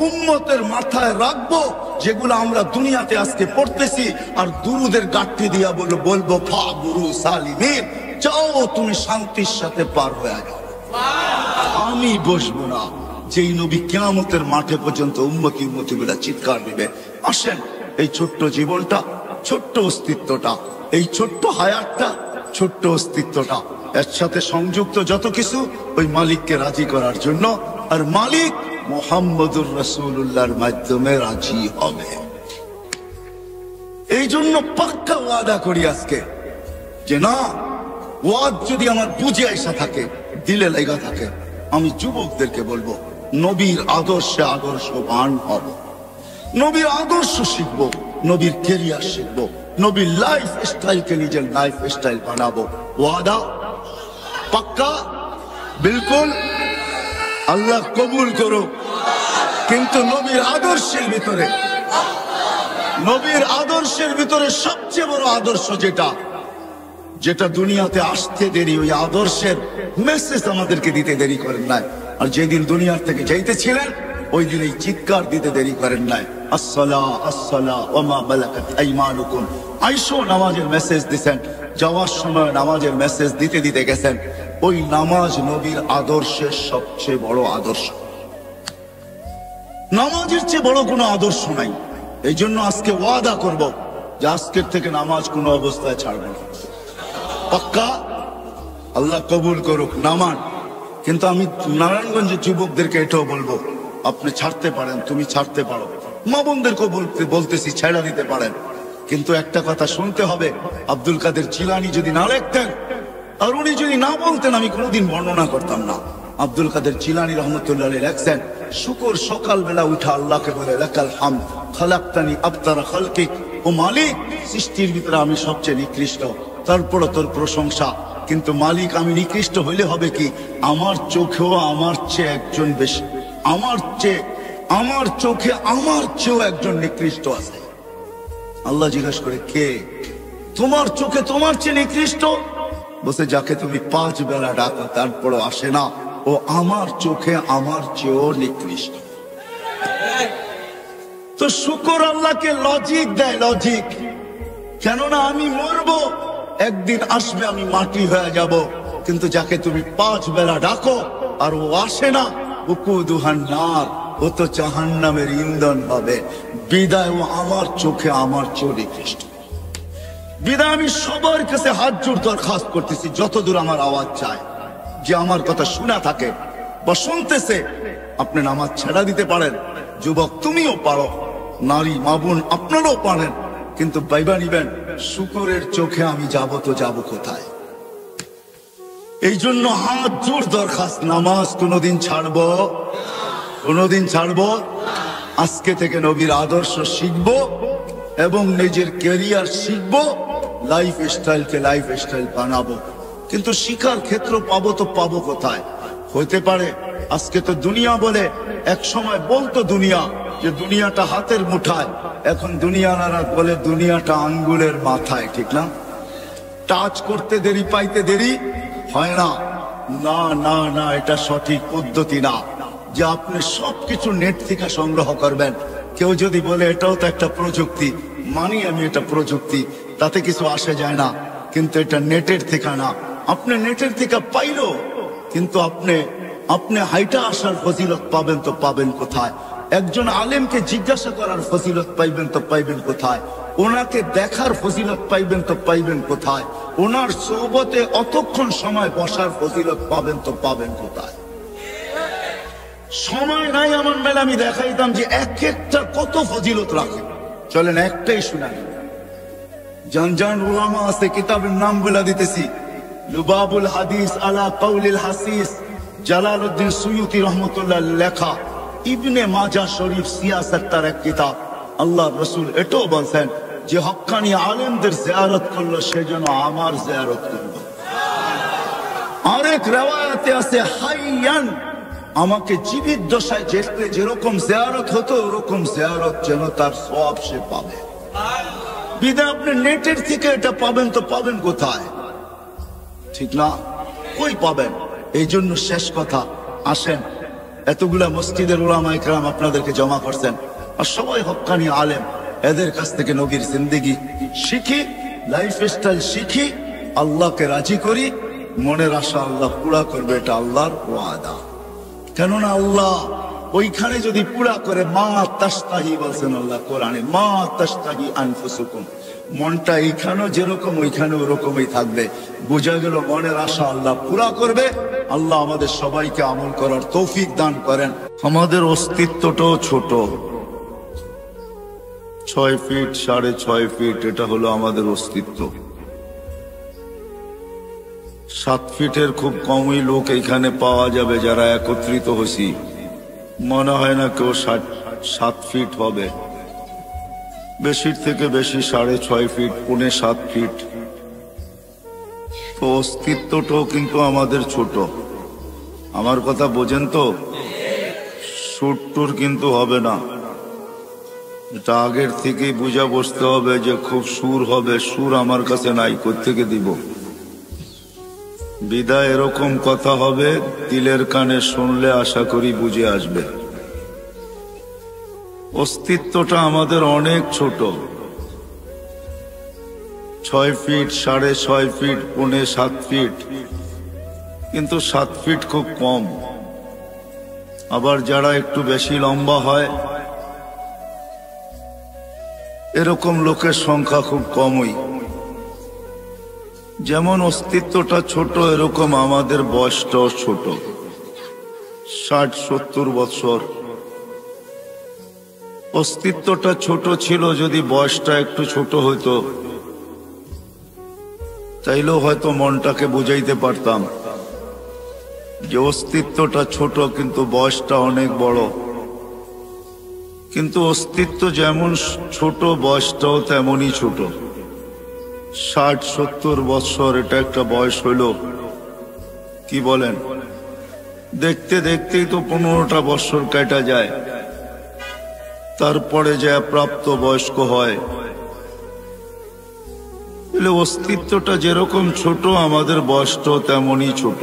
Speaker 1: উম্মতের মাথায় রাখবো, যেগুলো আমরা দুনিয়াতে আজকে পড়তেছি। আর দুরুদের গাঁঠি দিয়া বলবো ফা গুরু সালিমিন, যাও তুমি শান্তির সাথে পার হয়ে যাও, আমি বসবো না। যেই নবী কিয়ামতের মাঠে পর্যন্ত উম্মতি উম্মতি বলে চিৎকার দিবে। আসেন, এই ছোট্ট জীবনটা, ছোট্ট অস্তিত্বটা, এই ছোট্ট হায়াতটা, ছোট্ট অস্তিত্বটা, এর সাথে সংযুক্ত যত কিছু ওই মালিককে রাজি করার জন্য। আর মালিক মুহাম্মদুর রাসূলুল্লাহর মাধ্যমে রাজি হবে। এই জন্য পাক্কা ওয়াদা করি আজকে যে না, ওয়াদ যদি আমার বুঝে আসা থাকে, দিলে লাগা থাকে, আমি যুবকদেরকে বলবো নবীর আদর্শে আদর্শবান হব, নবীর আদর্শ শিখবো, নবীর কেরিয়ার শিখবো, নবীর লাইফ স্টাইলকে নিজের লাইফ স্টাইল বানাবো। ওয়াদা পাক্কা, বিলকুল, আল্লাহ কবুল করো। কিন্তু নবীর আদর্শের ভিতরে, নবীর আদর্শের ভিতরে সবচেয়ে বড় আদর্শ যেটা দুনিয়াতে আসতে দেরি, ওই আদর্শের মেসেজ আমাদেরকে দিতে দেরি করেন নাই। আর যেদিন দুনিয়ার থেকে যাইতেছিলেন ওই দিন এই চিৎকার দিতে দেরি করেন নাই, আসসালা আসসালা ওয়া মা মালাকাত আইমানুকুম। আইসো নামাজের মেসেজ দিছেন, যাওয়ার সময় নামাজের মেসেজ দিতে দিতে গেছেন। ওই নামাজ নবীর আদর্শের সবচেয়ে বড় আদর্শ, নামাজের চেয়ে বড় কোনো আদর্শ নাই। এই জন্য আজকে ওয়াদা করব যে আজকের থেকে নামাজ কোনো অবস্থায় ছাড়ব না, পাক্কা। আল্লাহ কবুল করুক, নামান। কিন্তু আমি নারায়ণগঞ্জের যুবকদেরকে এটাও বলবো, আপনি ছাড়তে পারেন, তুমি ছাড়তে পারো, মা বোনদেরকেও বলতেছি ছেড়ে দিতে পারেন। কিন্তু একটা কথা শুনতে হবে, আব্দুল কাদের জিলানী যদি না লিখতেন আর উনি যদি না বলতেন, আমি কোনোদিন বর্ণনা করতাম না। আব্দুল কাদের জিলানী রহমতুল্লাহ আলাইহি লেখছেন, শুকর সকালবেলা উঠা আল্লাহকে বলে লাকাল হামদ খালাকতানি আবতারা খালকিক, ও মালিক, সৃষ্টির ভিতরে আমি সবচেয়ে নিকৃষ্ট, তারপরে তোর প্রশংসা। কিন্তু মালিক, আমি নিকৃষ্ট হইলে হবে কি? আমার চোখেও আমার চেয়ে একজন বেশি, আমার চোখে আমার চেয়েও একজন নিকৃষ্ট আছে। আল্লাহ জিজ্ঞাসা করে, কে? তোমার চোখে তোমার চেয়ে নিকৃষ্ট? বসে যাকে তুমি 5 বেলা ডাকো তারপরও আসে না, ও আমার চোখে আমার চেয়েও নিকৃষ্ট। তো শুকর আল্লাহকে লজিক দেয়, লজিক। কেননা আমি মরবো, একদিন আসবে আমি মাটি হয়ে যাব। কিন্তু যাকে তুমি 5 বেলা ডাকো আর ও আসে না, উকুদুহান নার, ও তো জাহান্নামের ইন্ধন হবে। বিদায় ও আমার চোখে আমার চেয়েও নিকৃষ্ট। বিদায় আমি সবার কাছে হাত জোড় দরখাস্ত করতেছি, যতদূর আমার আওয়াজ চায়, যে আমার কথা শোনা থাকে বা শুনতেছে, আপনি নামাজ ছেড়া দিতে পারেন। যুবক তুমিও পারো, নারী মা বোন আপনারাও পারেন। কিন্তু বাইবা নিবেন, শুকরের চোখে আমি যাব তো যাব কোথায়? এই জন্য হাত জোড় দরখাস্ত, নামাজ কোনোদিন ছাড়বো, কোনোদিন ছাড়বো। আজকে থেকে নবীর আদর্শ শিখবো এবং নিজের ক্যারিয়ার শিখবো, লাইফ স্টাইলকে লাইফ স্টাইল বানাবো। কিন্তু শিখার ক্ষেত্র পাবো তো পাবো কোথায়? হইতে পারে আজকে তো দুনিয়া বলে, এক সময় বলতো দুনিয়া যে দুনিয়াটা হাতের মুঠায়, এখন দুনিয়ারা বলে দুনিয়াটা আঙ্গুলের মাথায়, ঠিক না? টাচ করতে দেরি, পাইতে দেরি হয় না। না না না, এটা সঠিক পদ্ধতি না যে আপনি সবকিছু নেট থেকে সংগ্রহ করবেন। কেউ যদি বলে এটাও তো একটা প্রযুক্তি, মানি আমি এটা প্রযুক্তি, তাতে কিছু আসে যায় না, কিন্তু এটা নেটের থেকে না। আপনি নেটের থেকে পাইলো, কিন্তু আপনি হাইটা আসার ফজিলত পাবেন তো পাবেন কোথায়? একজন আলেমকে জিজ্ঞাসা করার ফজিলত পাইবেন তো পাইবেন কোথায়? ওনাকে দেখার ফজিলত পাইবেন তো পাইবেন কোথায়? ওনার সোহবতে অতক্ষণ সময় বসার ফজিলত পাবেন তো পাবেন কোথায়? সময় নাই আমার মেলে আমি দেখাইতাম যে এক একটা কত ফজিলত রাখে। চলেন একটাই শুনাই। জান উলামা আছে, কিতাবের নাম বলে দিতেছি। লুবাবুল হাদিস আলা কাউলিল হাসিস, জালালউদ্দিন সুয়ুতি রহমতুল্লাহ লেখা। ইবনে মাজাহ শরীফ সিয়াসত তার এক কিতাব। আল্লাহ রসুল এটাও বলছেন যে হক্কানি আলেমদের জিয়ারত করলো সে যেন আমার জিয়ারত করলো। আরেক রিওয়ায়াতে আছে হাইয়ান, আমাকে জীবিত দশায় যেতে যেরকম জিয়ারত হতো ওরকম জিয়ারত যেন তার সওয়াব সে পাবে। বিধায় আপনি নেটের থেকে এটা পাবেন তো পাবেন কোথায়? ঠিক না? কই পাবেন? এই জন্য শেষ কথা, আসেন এতগুলা মসজিদের উলামা ইকরাম আপনাদেরকে জমা করছেন, আর সবাই হক্কানি আলেম, এদের কাছ থেকে নবীর জিন্দেগি শিখি, লাইফ স্টাইল শিখি, আল্লাহকে রাজি করি, মনের আশা আল্লাহ পুরা করবে, এটা আল্লাহর ওয়াদা। কেননা আল্লাহ ওইখানে যদি পুরা করে, মা তাশতাহি বলছেন আল্লাহ কোরআনে, মা তাশতাহি আনফুসুকুম, মনটা এইখানেও যেরকম ওইখানে ওরকমই থাকবে। বোঝা গেল মনের আশা আল্লাহ পুরা করবে। আল্লাহ আমাদের সবাইকে আমল করার তৌফিক দান করেন। আমাদের অস্তিত্বটাও ছোট, 6 ফিট 6.5 ফিট, এটা হলো আমাদের অস্তিত্ব। 7 ফিটের খুব কমই লোক এখানে পাওয়া যাবে যারা একত্রিত হয়েছি। মনে হয় না কেউ 7 ফিট হবে, বেশির থেকে বেশি 6.5 ফিট, 6.25 ফিট। তো অস্তিত্বটাও কিন্তু আমাদের ছোট। আমার কথা বোঝেন তো? সুরটুর কিন্তু হবে না, এটা আগের থেকেই বুঝা বসতে হবে যে খুব সুর হবে। সুর আমার কাছে নাই, কোত্থেকে দিব? বিদায় এরকম কথা হবে, দিলের কানে শুনলে আশা করি বুঝে আসবে। অস্তিত্বটা আমাদের অনেক ছোট, 6 ফিট 6.5 ফিট 6.25 ফিট, কিন্তু 7 ফিট খুব কম। আবার যারা একটু বেশি লম্বা হয় এরকম লোকের সংখ্যা খুব কমই। যেমন অস্তিত্বটা ছোট, এরকম আমাদের বয়সটাও ছোট, 60-70 বছর। অস্তিত্বটা ছোট ছিল, যদি বয়সটা একটু ছোট হইতো তাইলেও হয়তো মনটাকে বুঝাইতে পারতাম যে অস্তিত্বটা ছোট কিন্তু বয়সটা অনেক বড়। কিন্তু অস্তিত্ব যেমন ছোট, বয়সটাও তেমনই ছোট। 60-70 বছর এটা একটা বয়স হইল, কি বলেন? দেখতে দেখতেই তো 15টা বছর কেটে যায়, তারপরে যা প্রাপ্ত বয়স্ক হয়। এলে অস্তিত্বটা যেরকম ছোট, আমাদের বয়সটাও তেমনই ছোট।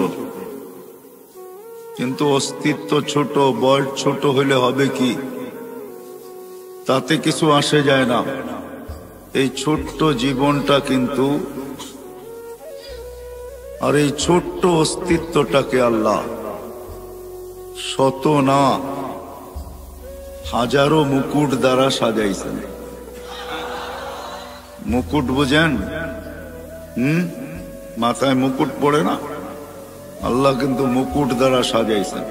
Speaker 1: কিন্তু অস্তিত্ব ছোট, বয়স ছোট হইলে হবে কি? তাতে কিছু আসে যায় না। এই ছোট্ট জীবনটা কিন্তু, আর এই ছোট্ট অস্তিত্বটাকে আল্লাহ শত না হাজারো মুকুট দ্বারা সাজাইছেন। মুকুট বুঝেন? মাথায় মুকুট পড়ে না, আল্লাহ কিন্তু মুকুট দ্বারা সাজাইছেন।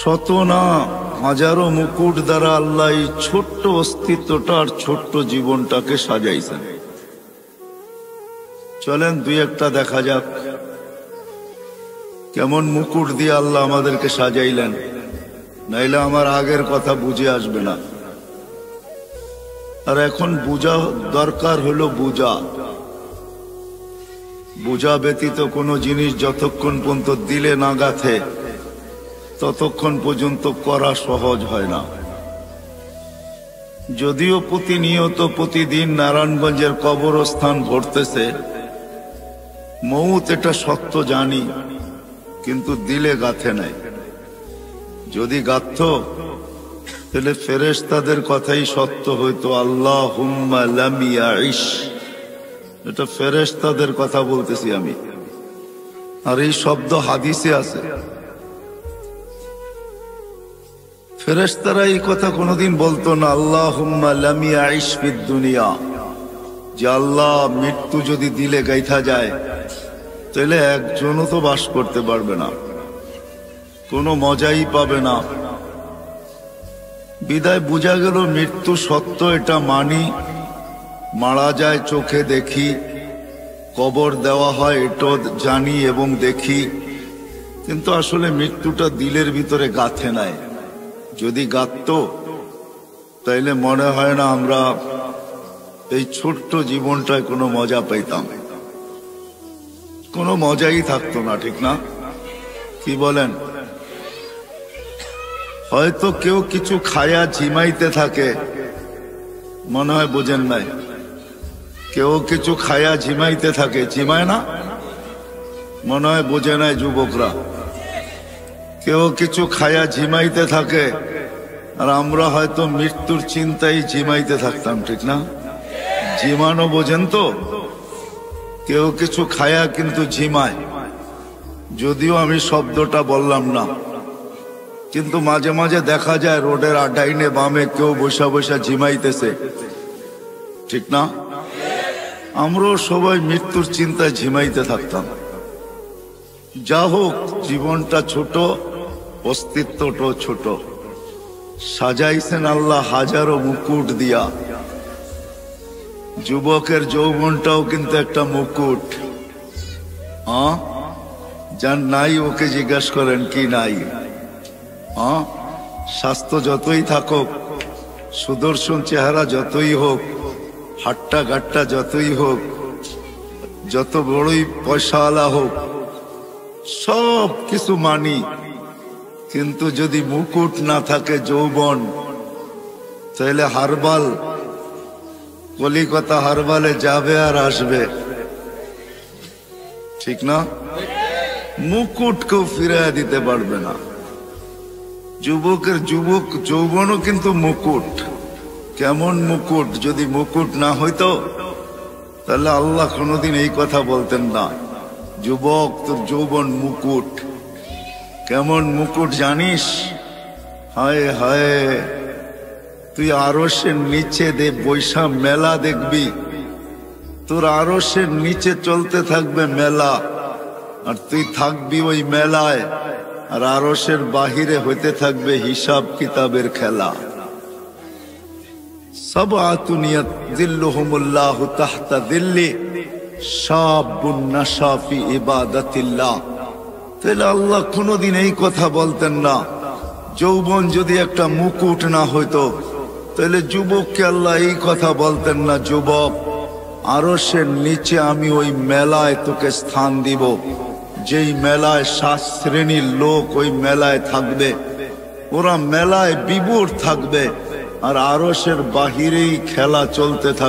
Speaker 1: শত না হাজারো মুকুট দ্বারা আল্লাহ এই ছোট্ট অস্তিত্বটা আর ছোট্ট জীবনটাকে সাজাইছেন। চলেন 2-1টা দেখা যাক কেমন মুকুট দিয়ে আল্লাহ আমাদেরকে সাজাইলেন, নাইলে আমার আগের কথা বুঝে আসবে না। আর এখন বুঝা দরকার হলো বুঝা ব্যতীত কোনো জিনিস যতক্ষণ পর্যন্ত দিলে না গাথে ততক্ষণ পর্যন্ত করা সহজ হয় না। যদিও প্রতিনিয়ত প্রতিদিন নারায়ণগঞ্জের কবরস্থান ভরতেছে, মৌত এটা সত্য জানি, কিন্তু দিলে গাথে নাই। যদি গাথত তাহলে ফেরেশতাদের কথাই সত্য হইতো। আল্লাহুম্মা লাম ইয়াইশ, এটা ফেরেশতাদের কথা বলতেছি আমি, আর এই শব্দ হাদিসে আছে। ফেরেশতারা এই কথা কোনোদিন বলতো না, আল্লাহুম্মা লাম ইয়াইশ ফিদ দুনিয়া, যে আল্লাহ মৃত্যু যদি দিলে গাইথা যায় তাহলে একজনও তো বাস করতে পারবে না, কোনো মজাই পাবে না। বিদায় বুঝা গেল মৃত্যু সত্য, এটা মানি। মারা যায় চোখে দেখি, কবর দেওয়া হয় এটাও জানি এবং দেখি, কিন্তু আসলে মৃত্যুটা দিলের ভিতরে গাঁথে নাই। যদি গাঁথত তাইলে মনে হয় না আমরা এই ছোট্ট জীবনটায় কোনো মজা পাইতাম, কোনো মজাই থাকতো না, ঠিক না? কি বলেন? হয়তো কেউ কিছু খায়া ঝিমাইতে থাকে, মনে হয় বোঝেন নাই। কেউ কিছু খায়া ঝিমাইতে থাকে, ঝিমায় না? মনে হয় বোঝে নাই যুবকরা। কেউ কিছু খায়া ঝিমাইতে থাকে, আর আমরা হয়তো মৃত্যুর চিন্তায় ঝিমাইতে থাকতাম, ঠিক না? ঝিমানো বোঝেন তো? কেউ কিছু খায়া কিন্তু ঝিমায়, যদিও আমি শব্দটা বললাম না, কিন্তু মাঝে মাঝে দেখা যায় রোডের ডাইনে বামে কেউ বসা বসা ঝিমাইতেছে, ঠিক না? আমরাও সবাই মৃত্যুর চিন্তায় ঝিমাইতে থাকতাম। যা হোক, জীবনটা ছোট, অস্তিত্বটাও ছোট। সাজাইছেন আল্লাহ হাজারো মুকুট দিয়া। যুবকের যৌবনটাও কিন্তু একটা মুকুট। যার নাই ওকে জিজ্ঞাসা করেন কি নাই। স্বাস্থ্য যতই থাকুক, সুদর্শন চেহারা যতই হোক, হাট্টা গাট্টা যতই হোক, যত বড়ই পয়সাওয়ালা হোক, সব কিছু মানি, কিন্তু যদি মুকুট না থাকে যৌবন, তাহলে হারবাল, কলিকাতা হারবালে যাবে আর আসবে, ঠিক না? মুকুট কেউ ফিরিয়ে দিতে পারবে না। যুবকের যৌবনও কিন্তু মুকুট। কেমন মুকুট? যদি মুকুট না হইতো তাহলে আল্লাহ কোনোদিন এই কথা বলতেন না, যুবক তোর যৌবন মুকুট। কেমন মুকুট জানিস? হায় হায়, তুই আরশের নিচে বৈশা মেলা দেখবি, তোর আরশের নিচে চলতে থাকবে মেলা, আর তুই থাকবি ওই মেলায়, আর আরশের বাহিরে হইতে থাকবে হিসাব কিতাবের খেলা। সাবআতুন ইয়াযিল্লুহুমুল্লাহু তাহতা যিল্লি শাবুন নাশা ফি ইবাদাতিল্লাহ। তাহলে আল্লাহ কোনোদিন এই কথা বলতেন না, যৌবন যদি একটা মুকুট না হইতো তাহলে যুবককে আল্লাহ এই কথা বলতেন না, যুবক আরশের নিচে আমি ওই মেলায় তোকে স্থান দিব, যেই মেলায় 7 শ্রেণীর লোক ওই মেলায় থাকবে, ওরা মেলায় বিভোর থাকবে, আর আরশের বাহিরেই খেলা চলতে থাকবে।